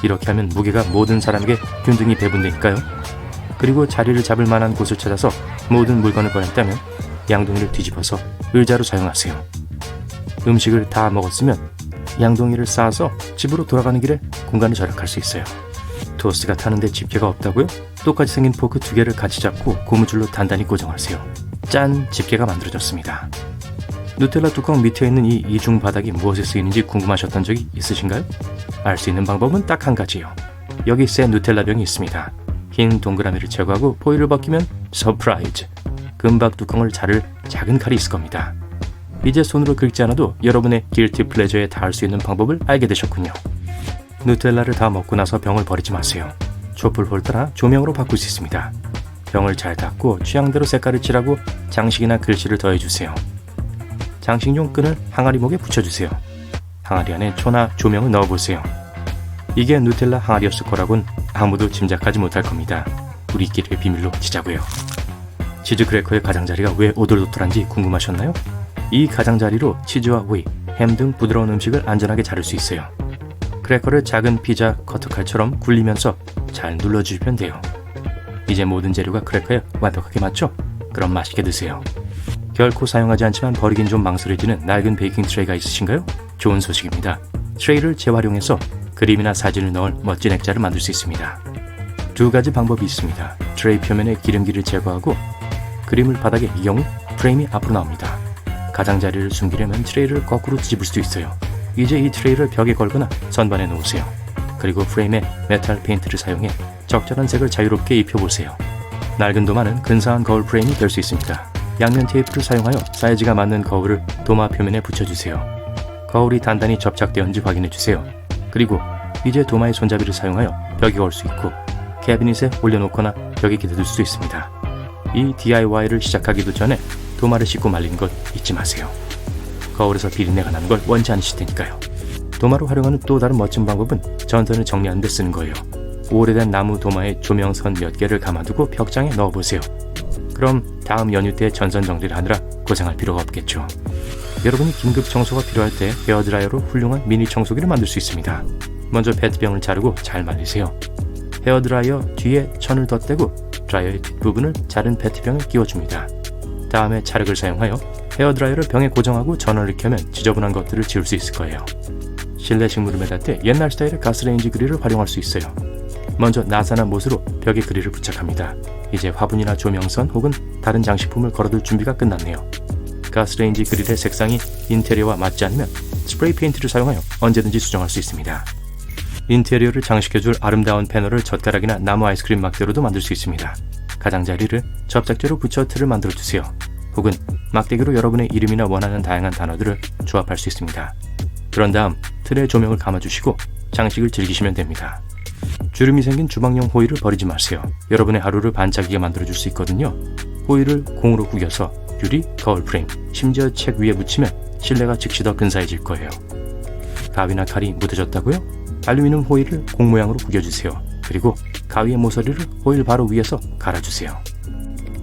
이렇게 하면 무게가 모든 사람에게 균등히 배분되니까요. 그리고 자리를 잡을 만한 곳을 찾아서 모든 물건을 꺼냈다면 양동이를 뒤집어서 의자로 사용하세요. 음식을 다 먹었으면 양동이를 쌓아서 집으로 돌아가는 길에 공간을 절약할 수 있어요. 토스트가 타는데 집게가 없다고요? 똑같이 생긴 포크 2개를 같이 잡고 고무줄로 단단히 고정하세요. 짠! 집게가 만들어졌습니다. 누텔라 뚜껑 밑에 있는 이 이중 바닥이 무엇에 쓰이는지 궁금하셨던 적이 있으신가요? 알 수 있는 방법은 딱 한 가지요. 여기 새 누텔라 병이 있습니다. 흰 동그라미를 제거하고 포일을 벗기면 서프라이즈! 금박 뚜껑을 자를 작은 칼이 있을 겁니다. 이제 손으로 긁지 않아도 여러분의 길티 플레저에 닿을 수 있는 방법을 알게 되셨군요. 누텔라를 다 먹고 나서 병을 버리지 마세요. 촛불 홀더나 조명으로 바꿀 수 있습니다. 병을 잘 닫고 취향대로 색깔을 칠하고 장식이나 글씨를 더해주세요. 장식용 끈을 항아리목에 붙여주세요. 항아리 안에 초나 조명을 넣어보세요. 이게 누텔라 항아리였을 거라곤 아무도 짐작하지 못할 겁니다. 우리끼리의 비밀로 지자고요. 치즈 크래커의 가장자리가 왜 오돌도돌한지 궁금하셨나요? 이 가장자리로 치즈와 오이, 햄 등 부드러운 음식을 안전하게 자를 수 있어요. 크래커를 작은 피자 커터칼처럼 굴리면서 잘 눌러주시면 돼요. 이제 모든 재료가 크래커에 완벽하게 맞죠? 그럼 맛있게 드세요. 결코 사용하지 않지만 버리긴 좀 망설여지는 낡은 베이킹 트레이가 있으신가요? 좋은 소식입니다. 트레이를 재활용해서 그림이나 사진을 넣을 멋진 액자를 만들 수 있습니다. 2가지 방법이 있습니다. 트레이 표면의 기름기를 제거하고 그림을 바닥에 이 경우 프레임이 앞으로 나옵니다. 가장자리를 숨기려면 트레이를 거꾸로 뒤집을 수도 있어요. 이제 이 트레이를 벽에 걸거나 선반에 놓으세요. 그리고 프레임에 메탈 페인트를 사용해 적절한 색을 자유롭게 입혀보세요. 낡은 도마는 근사한 거울 프레임이 될 수 있습니다. 양면 테이프를 사용하여 사이즈가 맞는 거울을 도마 표면에 붙여주세요. 거울이 단단히 접착되었는지 확인해주세요. 그리고 이제 도마의 손잡이를 사용하여 벽에 걸 수 있고 캐비닛에 올려놓거나 벽에 기대둘 수도 있습니다. 이 DIY를 시작하기도 전에 도마를 씻고 말리는 것 잊지 마세요. 거울에서 비린내가 나는 걸 원치 않으실 테니까요. 도마로 활용하는 또 다른 멋진 방법은 전선을 정리하는 데 쓰는 거예요. 오래된 나무 도마에 조명선 몇 개를 감아두고 벽장에 넣어보세요. 그럼 다음 연휴 때 전선 정리를 하느라 고생할 필요가 없겠죠. 여러분이 긴급 청소가 필요할 때 헤어드라이어로 훌륭한 미니 청소기를 만들 수 있습니다. 먼저 페트병을 자르고 잘 말리세요. 헤어드라이어 뒤에 천을 덧대고 드라이어의 뒷부분을 자른 페트병에 끼워줍니다. 다음에 찰흙을 사용하여 헤어드라이어를 병에 고정하고 전원을 켜면 지저분한 것들을 지울 수 있을 거예요. 실내 식물을 매달 때 옛날 스타일의 가스레인지 그릴을 활용할 수 있어요. 먼저 나사나 못으로 벽에 그릴을 부착합니다. 이제 화분이나 조명선 혹은 다른 장식품을 걸어둘 준비가 끝났네요. 가스레인지 그릴의 색상이 인테리어와 맞지 않으면 스프레이 페인트를 사용하여 언제든지 수정할 수 있습니다. 인테리어를 장식해줄 아름다운 패널을 젓가락이나 나무 아이스크림 막대로도 만들 수 있습니다. 가장자리를 접착제로 붙여 틀을 만들어주세요. 혹은 막대기로 여러분의 이름이나 원하는 다양한 단어들을 조합할 수 있습니다. 그런 다음 틀에 조명을 감아주시고 장식을 즐기시면 됩니다. 주름이 생긴 주방용 호일을 버리지 마세요. 여러분의 하루를 반짝이게 만들어줄 수 있거든요. 호일을 공으로 구겨서 유리, 거울 프레임, 심지어 책 위에 묻히면 실내가 즉시 더 근사해질 거예요. 가위나 칼이 묻어졌다고요? 알루미늄 호일을 공 모양으로 구겨주세요. 그리고 가위의 모서리를 호일 바로 위에서 갈아주세요.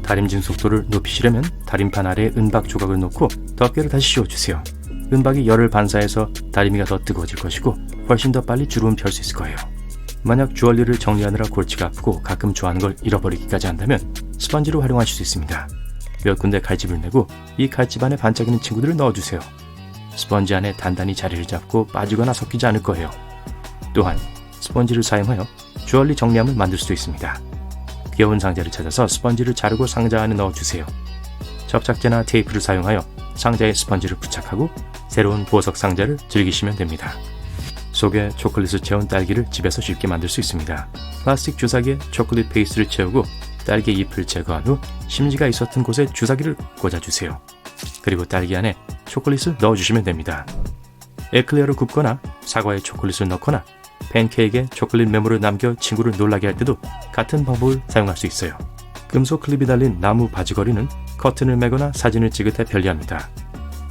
다림질 속도를 높이시려면 다림판 아래에 은박 조각을 놓고 덮개를 다시 씌워주세요. 은박이 열을 반사해서 다리미가 더 뜨거워질 것이고 훨씬 더 빨리 주름을 펼 수 있을 거예요. 만약 주얼리를 정리하느라 골치가 아프고 가끔 좋아하는 걸 잃어버리기까지 한다면 스펀지로 활용하실 수 있습니다. 몇 군데 칼집을 내고 이 칼집 안에 반짝이는 친구들을 넣어주세요. 스펀지 안에 단단히 자리를 잡고 빠지거나 섞이지 않을 거예요. 또한 스펀지를 사용하여 주얼리 정리함을 만들 수도 있습니다. 귀여운 상자를 찾아서 스펀지를 자르고 상자 안에 넣어주세요. 접착제나 테이프를 사용하여 상자에 스펀지를 부착하고 새로운 보석 상자를 즐기시면 됩니다. 속에 초콜릿을 채운 딸기를 집에서 쉽게 만들 수 있습니다. 플라스틱 주사기에 초콜릿 페이스를 채우고 딸기 잎을 제거한 후 심지가 있었던 곳에 주사기를 꽂아주세요. 그리고 딸기 안에 초콜릿을 넣어주시면 됩니다. 에클레어를 굽거나 사과에 초콜릿을 넣거나 팬케이크에 초콜릿 메모를 남겨 친구를 놀라게 할 때도 같은 방법을 사용할 수 있어요. 금속 클립이 달린 나무 바지거리는 커튼을 매거나 사진을 찍을 때 편리합니다.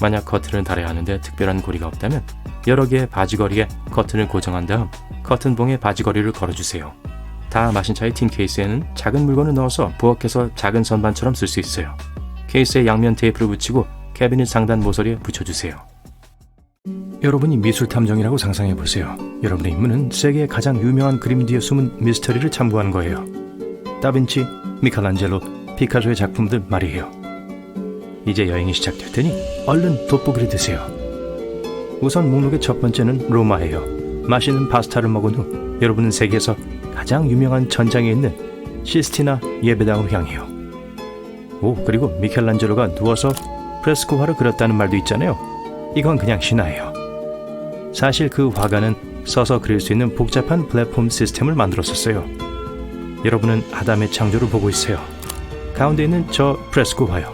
만약 커튼을 달아야 하는데 특별한 고리가 없다면 여러 개의 바지거리에 커튼을 고정한 다음 커튼봉에 바지거리를 걸어주세요. 다 마신 차의 틴 케이스에는 작은 물건을 넣어서 부엌에서 작은 선반처럼 쓸 수 있어요. 케이스에 양면 테이프를 붙이고 캐비닛 상단 모서리에 붙여주세요. 여러분이 미술 탐정이라고 상상해보세요. 여러분의 임무는 세계의 가장 유명한 그림 뒤에 숨은 미스터리를 참고하는 거예요. 다빈치, 미켈란젤로, 피카소의 작품들 말이에요. 이제 여행이 시작될 테니 얼른 돋보기를 드세요. 우선 목록의 첫 번째는 로마예요. 맛있는 파스타를 먹은 후 여러분은 세계에서 가장 유명한 전장에 있는 시스티나 예배당으로 향해요. 오, 그리고 미켈란젤로가 누워서 프레스코화를 그렸다는 말도 있잖아요. 이건 그냥 신화예요. 사실 그 화가는 서서 그릴 수 있는 복잡한 플랫폼 시스템을 만들었었어요. 여러분은 아담의 창조를 보고 있어요. 가운데 있는 저 프레스코화요.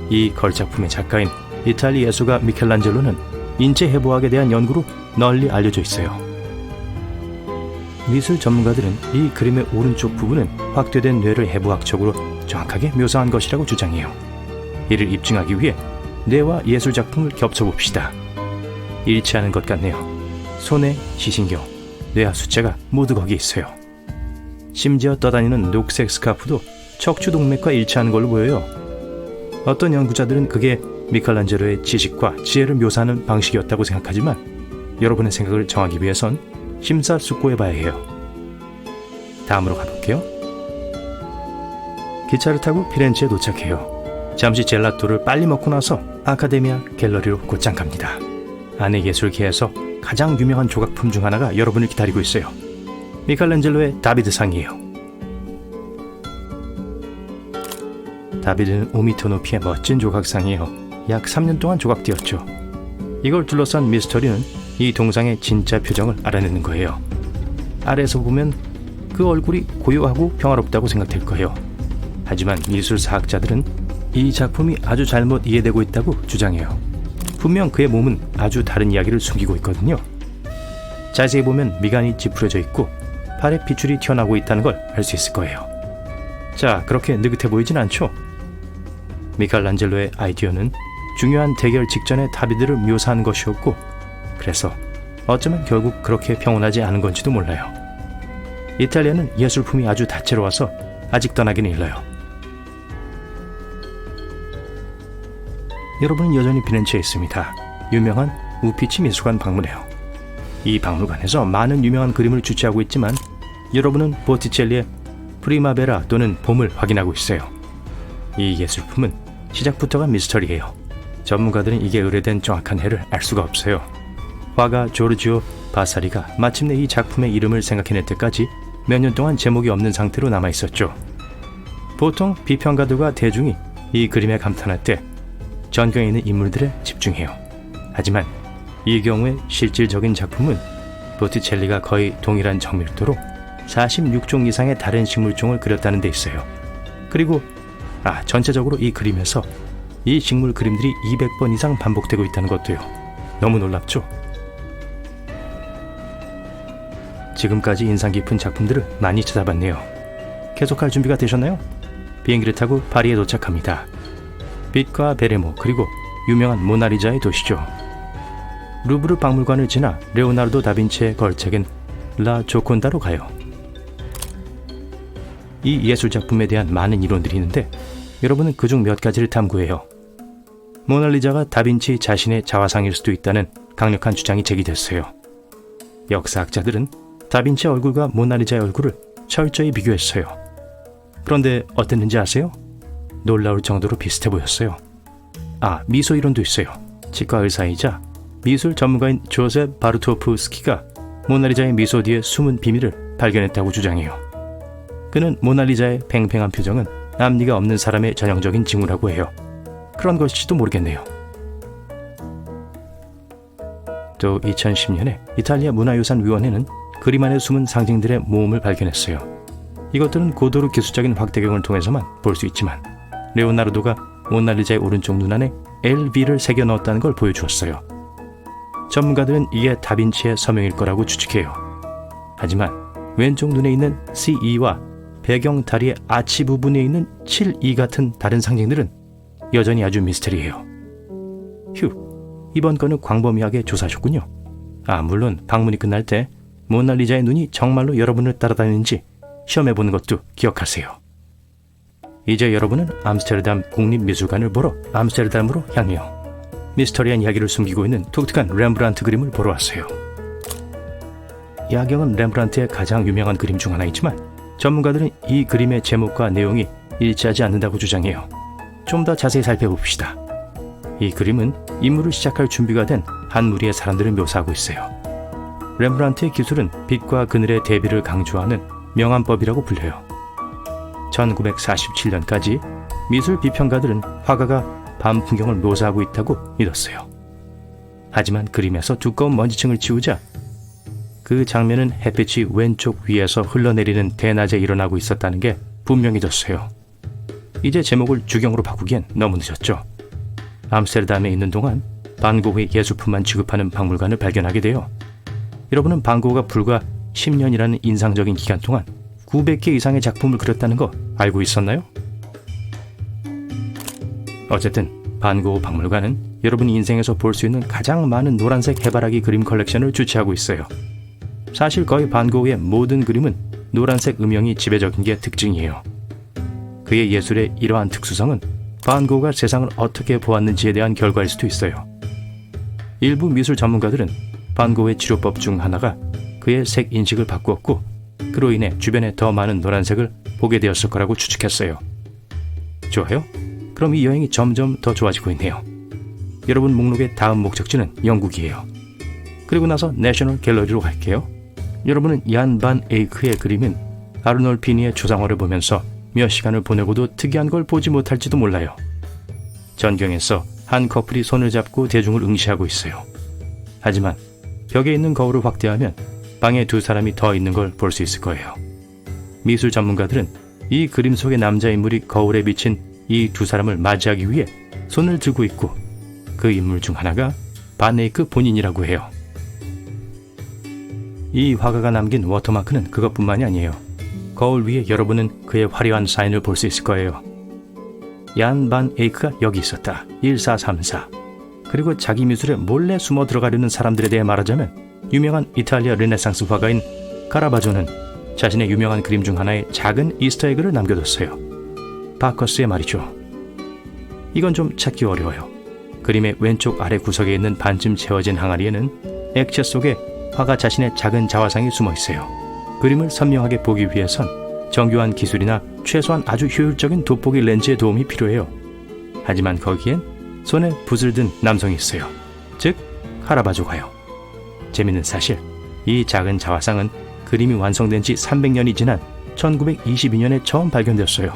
이 걸작품의 작가인 이탈리 예술가 미켈란젤로는 인체 해부학에 대한 연구로 널리 알려져 있어요. 미술 전문가들은 이 그림의 오른쪽 부분은 확대된 뇌를 해부학적으로 정확하게 묘사한 것이라고 주장해요. 이를 입증하기 위해 뇌와 예술 작품을 겹쳐봅시다. 일치하는 것 같네요. 손의 시신경, 뇌와 숫자가 모두 거기에 있어요. 심지어 떠다니는 녹색 스카프도 척추 동맥과 일치하는 걸로 보여요. 어떤 연구자들은 그게 미켈란젤로의 지식과 지혜를 묘사하는 방식이었다고 생각하지만 여러분의 생각을 정하기 위해선 심사숙고해봐야 해요. 다음으로 가볼게요. 기차를 타고 피렌체에 도착해요. 잠시 젤라또를 빨리 먹고 나서 아카데미아 갤러리로 곧장 갑니다. 안에 예술계에서 가장 유명한 조각품 중 하나가 여러분을 기다리고 있어요. 미켈란젤로의 다비드상이에요. 다비드는 5m 높이의 멋진 조각상이에요. 약 3년 동안 조각되었죠. 이걸 둘러싼 미스터리는 이 동상의 진짜 표정을 알아내는 거예요. 아래에서 보면 그 얼굴이 고요하고 평화롭다고 생각될 거예요. 하지만 미술사학자들은 이 작품이 아주 잘못 이해되고 있다고 주장해요. 분명 그의 몸은 아주 다른 이야기를 숨기고 있거든요. 자세히 보면 미간이 찌푸려져 있고 팔에 핏줄이 튀어나오고 있다는 걸 알 수 있을 거예요. 자, 그렇게 느긋해 보이진 않죠? 미켈란젤로의 아이디어는 중요한 대결 직전에 다비드를 묘사한 것이었고, 그래서 어쩌면 결국 그렇게 평온하지 않은 건지도 몰라요. 이탈리아는 예술품이 아주 다채로워서 아직 떠나기는 일러요. 여러분은 여전히 피렌체에 있습니다. 유명한 우피치 미술관 방문해요. 이 박물관에서 많은 유명한 그림을 주최하고 있지만 여러분은 보티첼리의 프리마베라 또는 봄을 확인하고 있어요. 이 예술품은 시작부터가 미스터리예요. 전문가들은 이게 의뢰된 정확한 해를 알 수가 없어요. 화가 조르지오 바사리가 마침내 이 작품의 이름을 생각해낼 때까지 몇 년 동안 제목이 없는 상태로 남아있었죠. 보통 비평가들과 대중이 이 그림에 감탄할 때 전경에 있는 인물들에 집중해요. 하지만 이 경우에 실질적인 작품은 보티첼리가 거의 동일한 정밀도로 46종 이상의 다른 식물종을 그렸다는 데 있어요. 그리고 전체적으로 이 그림에서 이 식물 그림들이 200번 이상 반복되고 있다는 것도요. 너무 놀랍죠? 지금까지 인상 깊은 작품들을 많이 찾아봤네요. 계속할 준비가 되셨나요? 비행기를 타고 파리에 도착합니다. 빛과 베레모 그리고 유명한 모나리자의 도시죠. 루브르 박물관을 지나 레오나르도 다빈치의 걸작인 라 조콘다로 가요. 이 예술작품에 대한 많은 이론들이 있는데 여러분은 그중 몇 가지를 탐구해요. 모나리자가 다빈치 자신의 자화상일 수도 있다는 강력한 주장이 제기됐어요. 역사학자들은 다빈치의 얼굴과 모나리자의 얼굴을 철저히 비교했어요. 그런데 어땠는지 아세요? 놀라울 정도로 비슷해 보였어요. 미소 이론도 있어요. 치과 의사이자 미술 전문가인 조셉 바르토프스키가 모나리자의 미소 뒤에 숨은 비밀을 발견했다고 주장해요. 그는 모나리자의 팽팽한 표정은 앞니가 없는 사람의 전형적인 징후라고 해요. 그런 것일지도 모르겠네요. 또 2010년에 이탈리아 문화유산위원회는 그림 안에 숨은 상징들의 모음을 발견했어요. 이것들은 고도로 기술적인 확대경을 통해서만 볼 수 있지만 레오나르도가 모나리자의 오른쪽 눈 안에 LV를 새겨 넣었다는 걸 보여주었어요. 전문가들은 이게 다빈치의 서명일 거라고 추측해요. 하지만 왼쪽 눈에 있는 CE와 배경 다리의 아치 부분에 있는 7E 같은 다른 상징들은 여전히 아주 미스터리해요. 휴, 이번 건은 광범위하게 조사하셨군요. 물론 방문이 끝날 때 모나리자의 눈이 정말로 여러분을 따라다니는지 시험해보는 것도 기억하세요. 이제 여러분은 암스테르담 국립미술관을 보러 암스테르담으로 향해요. 미스터리한 이야기를 숨기고 있는 독특한 렘브란트 그림을 보러 왔어요. 야경은 렘브란트의 가장 유명한 그림 중 하나이지만 전문가들은 이 그림의 제목과 내용이 일치하지 않는다고 주장해요. 좀 더 자세히 살펴봅시다. 이 그림은 임무를 시작할 준비가 된 한 무리의 사람들을 묘사하고 있어요. 렘브란트의 기술은 빛과 그늘의 대비를 강조하는 명암법이라고 불려요. 1947년까지 미술 비평가들은 화가가 밤 풍경을 묘사하고 있다고 믿었어요. 하지만 그림에서 두꺼운 먼지층을 치우자 그 장면은 햇빛이 왼쪽 위에서 흘러내리는 대낮에 일어나고 있었다는 게 분명해졌어요. 이제 제목을 주경으로 바꾸기엔 너무 늦었죠. 암스테르담에 있는 동안 반 고흐의 예술품만 취급하는 박물관을 발견하게 돼요. 여러분은 반 고흐가 불과 10년이라는 인상적인 기간 동안 900개 이상의 작품을 그렸다는 거 알고 있었나요? 어쨌든 반 고흐 박물관은 여러분이 인생에서 볼 수 있는 가장 많은 노란색 해바라기 그림 컬렉션을 주최하고 있어요. 사실 거의 반 고흐의 모든 그림은 노란색 음영이 지배적인 게 특징이에요. 그의 예술의 이러한 특수성은 반 고흐가 세상을 어떻게 보았는지에 대한 결과일 수도 있어요. 일부 미술 전문가들은 반 고흐의 치료법 중 하나가 그의 색 인식을 바꾸었고 그로 인해 주변에 더 많은 노란색을 보게 되었을 거라고 추측했어요. 좋아요? 그럼 이 여행이 점점 더 좋아지고 있네요. 여러분 목록의 다음 목적지는 영국이에요. 그리고 나서 내셔널 갤러리로 갈게요. 여러분은 얀 반 에이크의 그림인 아르놀피니의 초상화를 보면서 몇 시간을 보내고도 특이한 걸 보지 못할지도 몰라요. 전경에서 한 커플이 손을 잡고 대중을 응시하고 있어요. 하지만 벽에 있는 거울을 확대하면 방에 두 사람이 더 있는 걸 볼 수 있을 거예요. 미술 전문가들은 이 그림 속의 남자 인물이 거울에 비친 이 두 사람을 맞이하기 위해 손을 들고 있고 그 인물 중 하나가 반 에이크 본인이라고 해요. 이 화가가 남긴 워터마크는 그것뿐만이 아니에요. 거울 위에 여러분은 그의 화려한 사인을 볼 수 있을 거예요. 얀 반 에이크가 여기 있었다. 1434. 그리고 자기 미술에 몰래 숨어 들어가려는 사람들에 대해 말하자면 유명한 이탈리아 르네상스 화가인 카라바조는 자신의 유명한 그림 중 하나에 작은 이스터에그를 남겨뒀어요. 바커스의 말이죠. 이건 좀 찾기 어려워요. 그림의 왼쪽 아래 구석에 있는 반쯤 채워진 항아리에는 액체 속에 화가 자신의 작은 자화상이 숨어 있어요. 그림을 선명하게 보기 위해선 정교한 기술이나 최소한 아주 효율적인 돋보기 렌즈의 도움이 필요해요. 하지만 거기엔 손에 붓을 든 남성이 있어요. 즉 카라바조가요. 재밌는 사실, 이 작은 자화상은 그림이 완성된 지 300년이 지난 1922년에 처음 발견되었어요.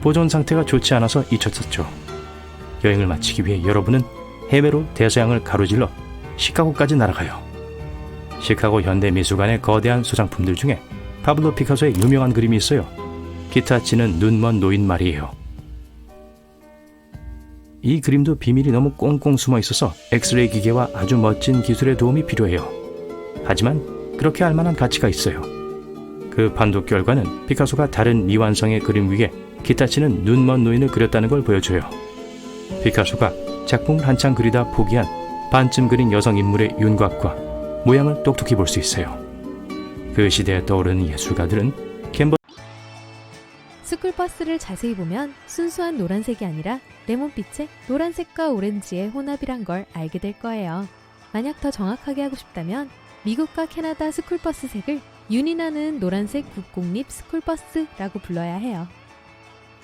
보존 상태가 좋지 않아서 잊혔었죠. 여행을 마치기 위해 여러분은 해외로 대서양을 가로질러 시카고까지 날아가요. 시카고 현대미술관의 거대한 소장품들 중에 파블로 피카소의 유명한 그림이 있어요. 기타 치는 눈먼 노인 말이에요. 이 그림도 비밀이 너무 꽁꽁 숨어 있어서 엑스레이 기계와 아주 멋진 기술의 도움이 필요해요. 하지만 그렇게 할 만한 가치가 있어요. 그 판독 결과는 피카소가 다른 미완성의 그림 위에 기타 치는 눈먼 노인을 그렸다는 걸 보여줘요. 피카소가 작품을 한창 그리다 포기한 반쯤 그린 여성 인물의 윤곽과 모양을 똑똑히 볼 수 있어요. 그 시대에 떠오르는 예술가들은 캔버 스쿨버스를 자세히 보면 순수한 노란색이 아니라 레몬빛의 노란색과 오렌지의 혼합이란 걸 알게 될 거예요. 만약 더 정확하게 하고 싶다면 미국과 캐나다 스쿨버스 색을 윤이 나는 노란색 국공립 스쿨버스라고 불러야 해요.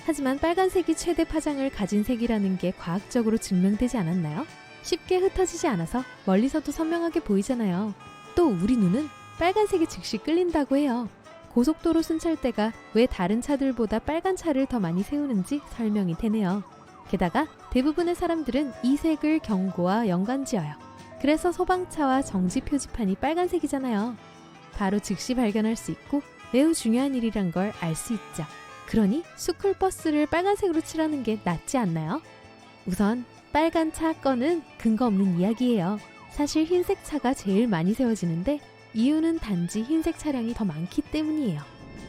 하지만 빨간색이 최대 파장을 가진 색이라는 게 과학적으로 증명되지 않았나요? 쉽게 흩어지지 않아서 멀리서도 선명하게 보이잖아요. 또 우리 눈은 빨간색이 즉시 끌린다고 해요. 고속도로 순찰대가 왜 다른 차들보다 빨간 차를 더 많이 세우는지 설명이 되네요. 게다가 대부분의 사람들은 이 색을 경고와 연관지어요. 그래서 소방차와 정지 표지판이 빨간색이잖아요. 바로 즉시 발견할 수 있고 매우 중요한 일이란 걸 알 수 있죠. 그러니 스쿨버스를 빨간색으로 칠하는 게 낫지 않나요? 우선 빨간 차 건은 근거 없는 이야기예요. 사실 흰색 차가 제일 많이 세워지는데 이유는 단지 흰색 차량이 더 많기 때문이에요.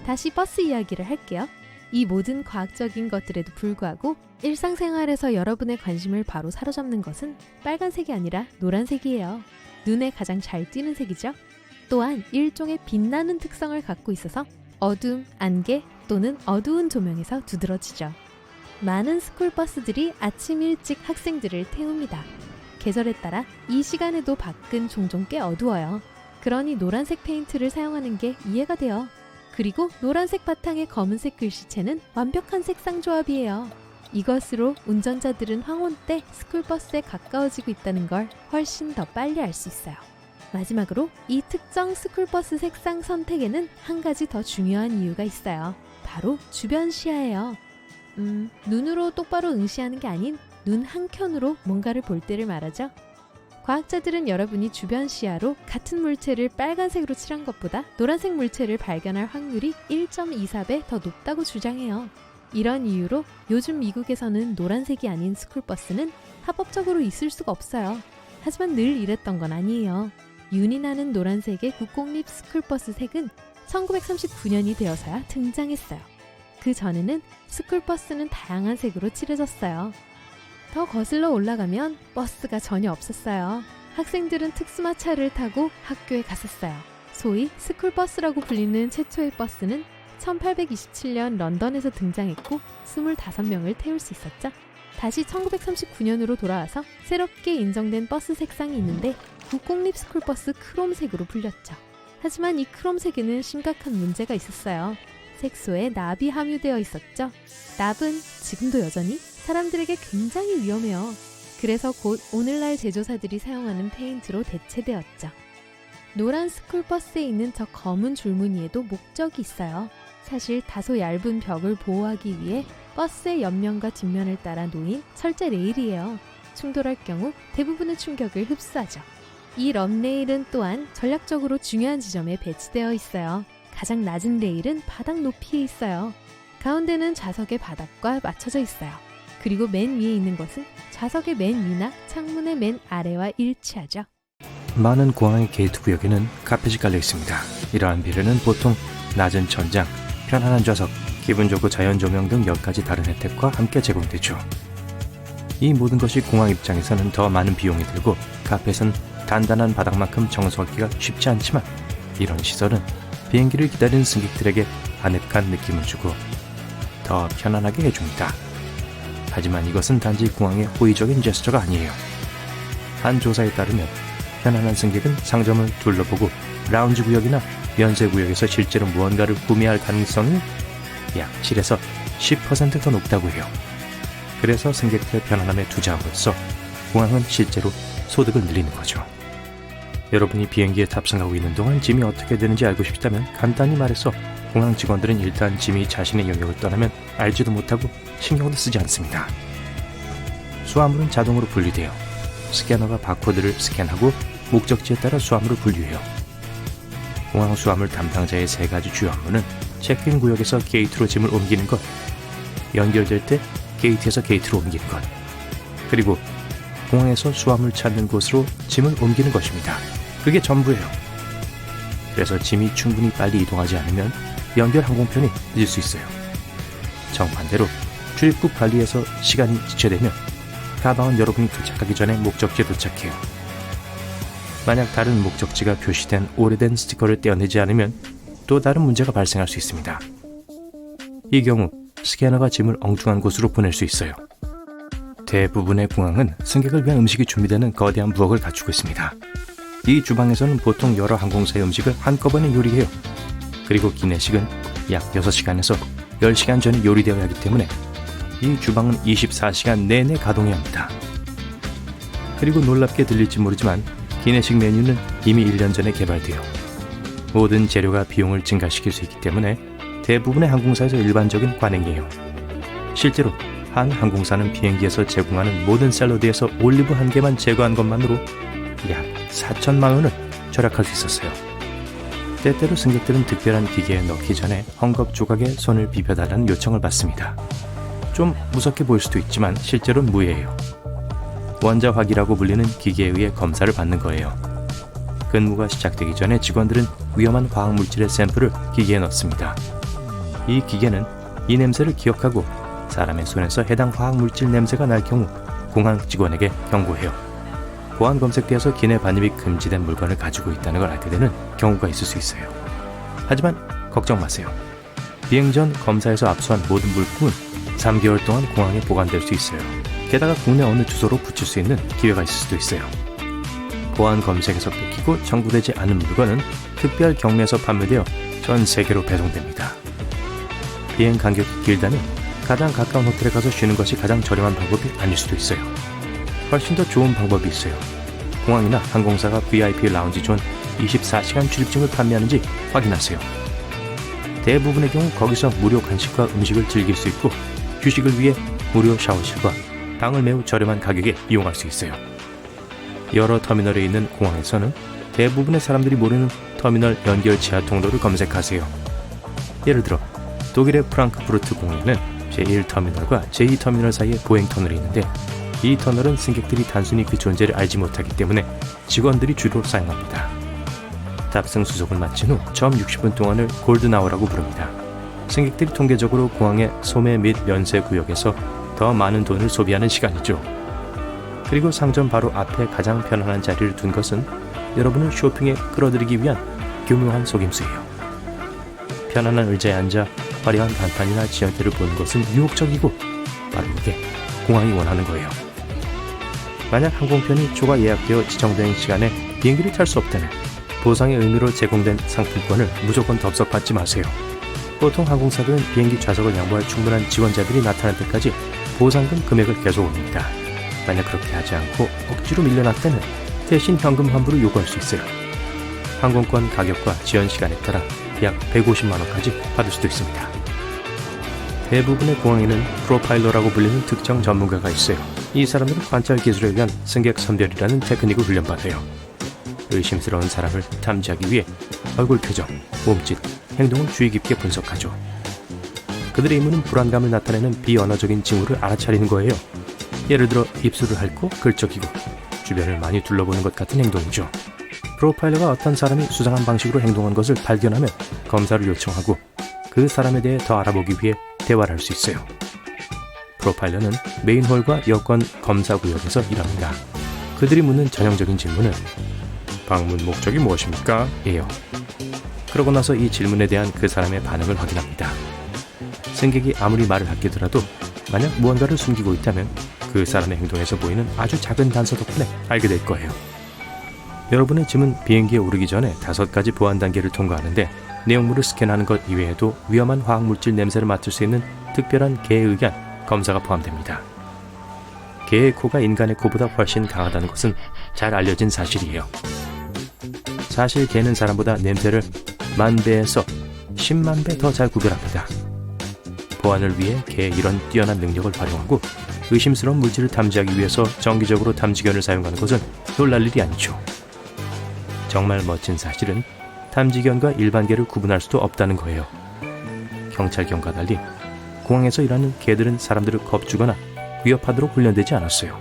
다시 버스 이야기를 할게요. 이 모든 과학적인 것들에도 불구하고 일상생활에서 여러분의 관심을 바로 사로잡는 것은 빨간색이 아니라 노란색이에요. 눈에 가장 잘 띄는 색이죠. 또한 일종의 빛나는 특성을 갖고 있어서 어두움, 안개 또는 어두운 조명에서 두드러지죠. 많은 스쿨버스들이 아침 일찍 학생들을 태웁니다. 계절에 따라 이 시간에도 밖은 종종 꽤 어두워요. 그러니 노란색 페인트를 사용하는 게 이해가 돼요. 그리고 노란색 바탕에 검은색 글씨체는 완벽한 색상 조합이에요. 이것으로 운전자들은 황혼 때 스쿨버스에 가까워지고 있다는 걸 훨씬 더 빨리 알 수 있어요. 마지막으로 이 특정 스쿨버스 색상 선택에는 한 가지 더 중요한 이유가 있어요. 바로 주변 시야예요. 눈으로 똑바로 응시하는 게 아닌 눈 한켠으로 뭔가를 볼 때를 말하죠. 과학자들은 여러분이 주변 시야로 같은 물체를 빨간색으로 칠한 것보다 노란색 물체를 발견할 확률이 1.24배 더 높다고 주장해요. 이런 이유로 요즘 미국에서는 노란색이 아닌 스쿨버스는 합법적으로 있을 수가 없어요. 하지만 늘 이랬던 건 아니에요. 윤이 나는 노란색의 국공립 스쿨버스 색은 1939년이 되어서야 등장했어요. 그 전에는 스쿨버스는 다양한 색으로 칠해졌어요. 더 거슬러 올라가면 버스가 전혀 없었어요. 학생들은 특수마차를 타고 학교에 갔었어요. 소위 스쿨버스라고 불리는 최초의 버스는 1827년 런던에서 등장했고 25명을 태울 수 있었죠. 다시 1939년으로 돌아와서 새롭게 인정된 버스 색상이 있는데 국공립 스쿨버스 크롬색으로 불렸죠. 하지만 이 크롬색에는 심각한 문제가 있었어요. 색소에 납이 함유되어 있었죠. 납은 지금도 여전히 사람들에게 굉장히 위험해요. 그래서 곧 오늘날 제조사들이 사용하는 페인트로 대체되었죠. 노란 스쿨버스에 있는 저 검은 줄무늬에도 목적이 있어요. 사실 다소 얇은 벽을 보호하기 위해 버스의 옆면과 뒷면을 따라 놓인 철제 레일이에요. 충돌할 경우 대부분의 충격을 흡수하죠. 이 럼레일은 또한 전략적으로 중요한 지점에 배치되어 있어요. 가장 낮은 레일은 바닥 높이에 있어요. 가운데는 좌석의 바닥과 맞춰져 있어요. 그리고 맨 위에 있는 것은 좌석의 맨 위나 창문의 맨 아래와 일치하죠. 많은 공항의 게이트 구역에는 카펫이 깔려 있습니다. 이러한 배려는 보통 낮은 천장, 편안한 좌석, 기분 좋고 자연 조명 등 10가지 다른 혜택과 함께 제공되죠. 이 모든 것이 공항 입장에서는 더 많은 비용이 들고 카펫은 단단한 바닥만큼 청소하기가 쉽지 않지만 이런 시설은 비행기를 기다리는 승객들에게 아늑한 느낌을 주고 더 편안하게 해줍니다. 하지만 이것은 단지 공항의 호의적인 제스처가 아니에요. 한 조사에 따르면 편안한 승객은 상점을 둘러보고 라운지 구역이나 면세 구역에서 실제로 무언가를 구매할 가능성이 약 7에서 10% 더 높다고 해요. 그래서 승객들의 편안함에 투자함으로써 공항은 실제로 소득을 늘리는 거죠. 여러분이 비행기에 탑승하고 있는 동안 짐이 어떻게 되는지 알고 싶다면 간단히 말해서 공항 직원들은 일단 짐이 자신의 영역을 떠나면 알지도 못하고 신경도 쓰지 않습니다. 수화물은 자동으로 분리돼요. 스캐너가 바코드를 스캔하고 목적지에 따라 수화물을 분류해요. 공항 수화물 담당자의 3가지 주요 업무는 체크인 구역에서 게이트로 짐을 옮기는 것, 연결될 때 게이트에서 게이트로 옮기는 것, 그리고 공항에서 수화물 찾는 곳으로 짐을 옮기는 것입니다. 그게 전부예요. 그래서 짐이 충분히 빨리 이동하지 않으면 연결 항공편이 늦을 수 있어요. 정반대로 출입국 관리에서 시간이 지체되면 가방은 여러분이 도착하기 전에 목적지에 도착해요. 만약 다른 목적지가 표시된 오래된 스티커를 떼어내지 않으면 또 다른 문제가 발생할 수 있습니다. 이 경우 스캐너가 짐을 엉뚱한 곳으로 보낼 수 있어요. 대부분의 공항은 승객을 위한 음식이 준비되는 거대한 부엌을 갖추고 있습니다. 이 주방에서는 보통 여러 항공사의 음식을 한꺼번에 요리해요. 그리고 기내식은 약 6시간에서 10시간 전에 요리되어야 하기 때문에 이 주방은 24시간 내내 가동해야 합니다. 그리고 놀랍게 들릴지 모르지만 기내식 메뉴는 이미 1년 전에 개발되어 모든 재료가 비용을 증가시킬 수 있기 때문에 대부분의 항공사에서 일반적인 관행이에요. 실제로 한 항공사는 비행기에서 제공하는 모든 샐러드에서 올리브 한 개만 제거한 것만으로 약 4천만 원을 절약할 수 있었어요. 때때로 승객들은 특별한 기계에 넣기 전에 헝겊 조각에 손을 비벼달라는 요청을 받습니다. 좀 무섭게 보일 수도 있지만 실제로는 무해예요. 원자화기라고 불리는 기계에 의해 검사를 받는 거예요. 근무가 시작되기 전에 직원들은 위험한 화학물질의 샘플을 기계에 넣습니다. 이 기계는 이 냄새를 기억하고 사람의 손에서 해당 화학물질 냄새가 날 경우 공항 직원에게 경고해요. 보안 검색대에서 기내 반입이 금지된 물건을 가지고 있다는 걸 알게 되는 경우가 있을 수 있어요. 하지만 걱정 마세요. 비행 전 검사에서 압수한 모든 물품은 3개월 동안 공항에 보관될 수 있어요. 게다가 국내 어느 주소로 붙일 수 있는 기회가 있을 수도 있어요. 보안 검색에서 뺏기고 청구되지 않은 물건은 특별 경매에서 판매되어 전 세계로 배송됩니다. 비행 간격이 길다면 가장 가까운 호텔에 가서 쉬는 것이 가장 저렴한 방법이 아닐 수도 있어요. 훨씬 더 좋은 방법이 있어요. 공항이나 항공사가 VIP 라운지 존 24시간 출입증을 판매하는지 확인하세요. 대부분의 경우 거기서 무료 간식과 음식을 즐길 수 있고 휴식을 위해 무료 샤워실과 방을 매우 저렴한 가격에 이용할 수 있어요. 여러 터미널에 있는 공항에서는 대부분의 사람들이 모르는 터미널 연결 지하 통로를 검색하세요. 예를 들어 독일의 프랑크푸르트 공항에는 제1터미널과 제2터미널 사이에 보행 터널이 있는데 이 터널은 승객들이 단순히 그 존재를 알지 못하기 때문에 직원들이 주로 사용합니다. 탑승 수속을 마친 후 처음 60분 동안을 골든아워라고 부릅니다. 승객들이 통계적으로 공항의 소매 및 면세 구역에서 더 많은 돈을 소비하는 시간이죠. 그리고 상점 바로 앞에 가장 편안한 자리를 둔 것은 여러분을 쇼핑에 끌어들이기 위한 교묘한 속임수예요. 편안한 의자에 앉아 화려한 간판이나 지연대를 보는 것은 유혹적이고 바로 이게 공항이 원하는 거예요. 만약 항공편이 초과 예약되어 지정된 시간에 비행기를 탈 수 없다면 보상의 의미로 제공된 상품권을 무조건 덥석받지 마세요. 보통 항공사들은 비행기 좌석을 양보할 충분한 지원자들이 나타날 때까지 보상금 금액을 계속 올립니다. 만약 그렇게 하지 않고 억지로 밀려났다면 대신 현금 환불을 요구할 수 있어요. 항공권 가격과 지연 시간에 따라 약 150만 원까지 받을 수도 있습니다. 대부분의 공항에는 프로파일러라고 불리는 특정 전문가가 있어요. 이 사람들은 관찰 기술에 의한 승객 선별이라는 테크닉을 훈련받아요. 의심스러운 사람을 탐지하기 위해 얼굴 표정, 몸짓, 행동을 주의 깊게 분석하죠. 그들의 임무는 불안감을 나타내는 비언어적인 징후를 알아차리는 거예요. 예를 들어 입술을 핥고 긁적이고 주변을 많이 둘러보는 것 같은 행동이죠. 프로파일러가 어떤 사람이 수상한 방식으로 행동한 것을 발견하면 검사를 요청하고 그 사람에 대해 더 알아보기 위해 대화를 할 수 있어요. 프로파일러는 메인홀과 여권 검사 구역에서 일합니다. 그들이 묻는 전형적인 질문은 방문 목적이 무엇입니까? 예요. 그러고 나서 이 질문에 대한 그 사람의 반응을 확인합니다. 승객이 아무리 말을 아끼더라도 만약 무언가를 숨기고 있다면 그 사람의 행동에서 보이는 아주 작은 단서 덕분에 알게 될 거예요. 여러분의 짐은 비행기에 오르기 전에 5가지 보안 단계를 통과하는데 내용물을 스캔하는 것 이외에도 위험한 화학물질 냄새를 맡을 수 있는 특별한 개에 의한 검사가 포함됩니다. 개의 코가 인간의 코보다 훨씬 강하다는 것은 잘 알려진 사실이에요. 사실 개는 사람보다 냄새를 10,000배에서 10만 배 더 잘 구별합니다. 보안을 위해 개의 이런 뛰어난 능력을 활용하고 의심스러운 물질을 탐지하기 위해서 정기적으로 탐지견을 사용하는 것은 놀랄 일이 아니죠. 정말 멋진 사실은 탐지견과 일반 개를 구분할 수도 없다는 거예요. 경찰견과 달리 공항에서 일하는 개들은 사람들을 겁주거나 위협하도록 훈련되지 않았어요.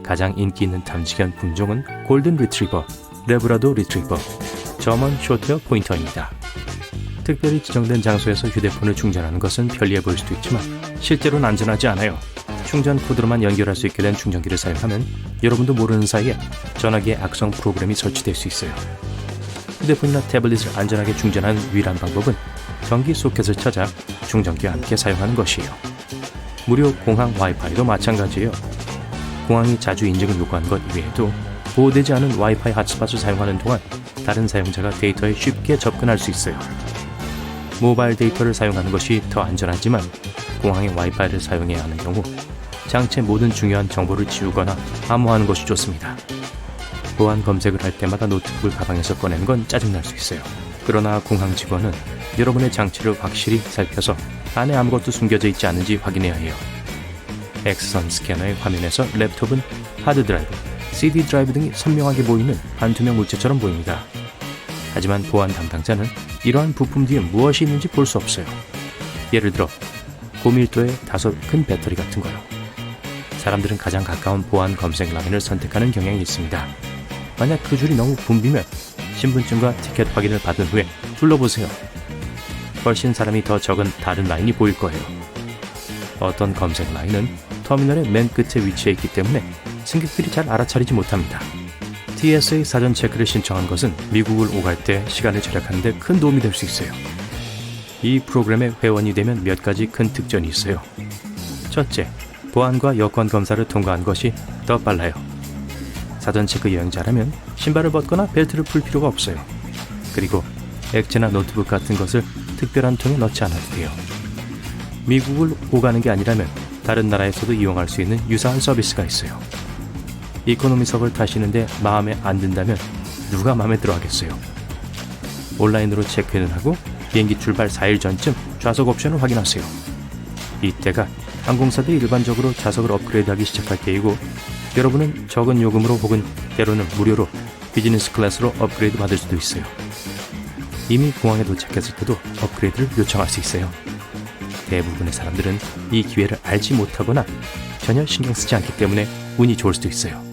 가장 인기 있는 탐지견 품종은 골든 리트리버, 레브라도 리트리버, 저먼 쇼테어 포인터입니다. 특별히 지정된 장소에서 휴대폰을 충전하는 것은 편리해 보일 수도 있지만 실제로는 안전하지 않아요. 충전 코드로만 연결할 수 있게 된 충전기를 사용하면 여러분도 모르는 사이에 전화기에 악성 프로그램이 설치될 수 있어요. 휴대폰이나 태블릿을 안전하게 충전하는 유일한 방법은 전기 소켓을 찾아 충전기와 함께 사용하는 것이에요. 무료 공항 와이파이도 마찬가지예요. 공항이 자주 인증을 요구하는 것 이외에도 보호되지 않은 와이파이 핫스팟을 사용하는 동안 다른 사용자가 데이터에 쉽게 접근할 수 있어요. 모바일 데이터를 사용하는 것이 더 안전하지만 공항의 와이파이를 사용해야 하는 경우 장치의 모든 중요한 정보를 지우거나 암호하는 것이 좋습니다. 보안 검색을 할 때마다 노트북을 가방에서 꺼내는 건 짜증날 수 있어요. 그러나 공항 직원은 여러분의 장치를 확실히 살펴서 안에 아무것도 숨겨져 있지 않은지 확인해야 해요. X선 스캐너의 화면에서 랩톱은 하드드라이브, CD 드라이브 등이 선명하게 보이는 반투명 물체처럼 보입니다. 하지만 보안 담당자는 이러한 부품 뒤에 무엇이 있는지 볼 수 없어요. 예를 들어 고밀도의 다소 큰 배터리 같은 거요. 사람들은 가장 가까운 보안 검색 라인을 선택하는 경향이 있습니다. 만약 그 줄이 너무 붐비면 신분증과 티켓 확인을 받은 후에 둘러보세요. 훨씬 사람이 더 적은 다른 라인이 보일 거예요. 어떤 검색 라인은 터미널의 맨 끝에 위치해 있기 때문에 승객들이 잘 알아차리지 못합니다. TSA 사전 체크를 신청한 것은 미국을 오갈 때 시간을 절약하는 데 큰 도움이 될 수 있어요. 이 프로그램의 회원이 되면 몇 가지 큰 특전이 있어요. 첫째, 보안과 여권 검사를 통과한 것이 더 빨라요. 사전 체크 여행자라면 신발을 벗거나 벨트를 풀 필요가 없어요. 그리고 액체나 노트북 같은 것을 특별한 통에 넣지 않아도 돼요. 미국을 오가는 게 아니라면 다른 나라에서도 이용할 수 있는 유사한 서비스가 있어요. 이코노미석을 타시는데 마음에 안 든다면 누가 마음에 들어 하겠어요. 온라인으로 체크인을 하고 비행기 출발 4일 전쯤 좌석 옵션을 확인하세요. 이때가 항공사들이 일반적으로 좌석을 업그레이드하기 시작할 때이고 여러분은 적은 요금으로 혹은 때로는 무료로 비즈니스 클래스로 업그레이드 받을 수도 있어요. 이미 공항에 도착했을 때도 업그레이드를 요청할 수 있어요. 대부분의 사람들은 이 기회를 알지 못하거나 전혀 신경 쓰지 않기 때문에 운이 좋을 수도 있어요.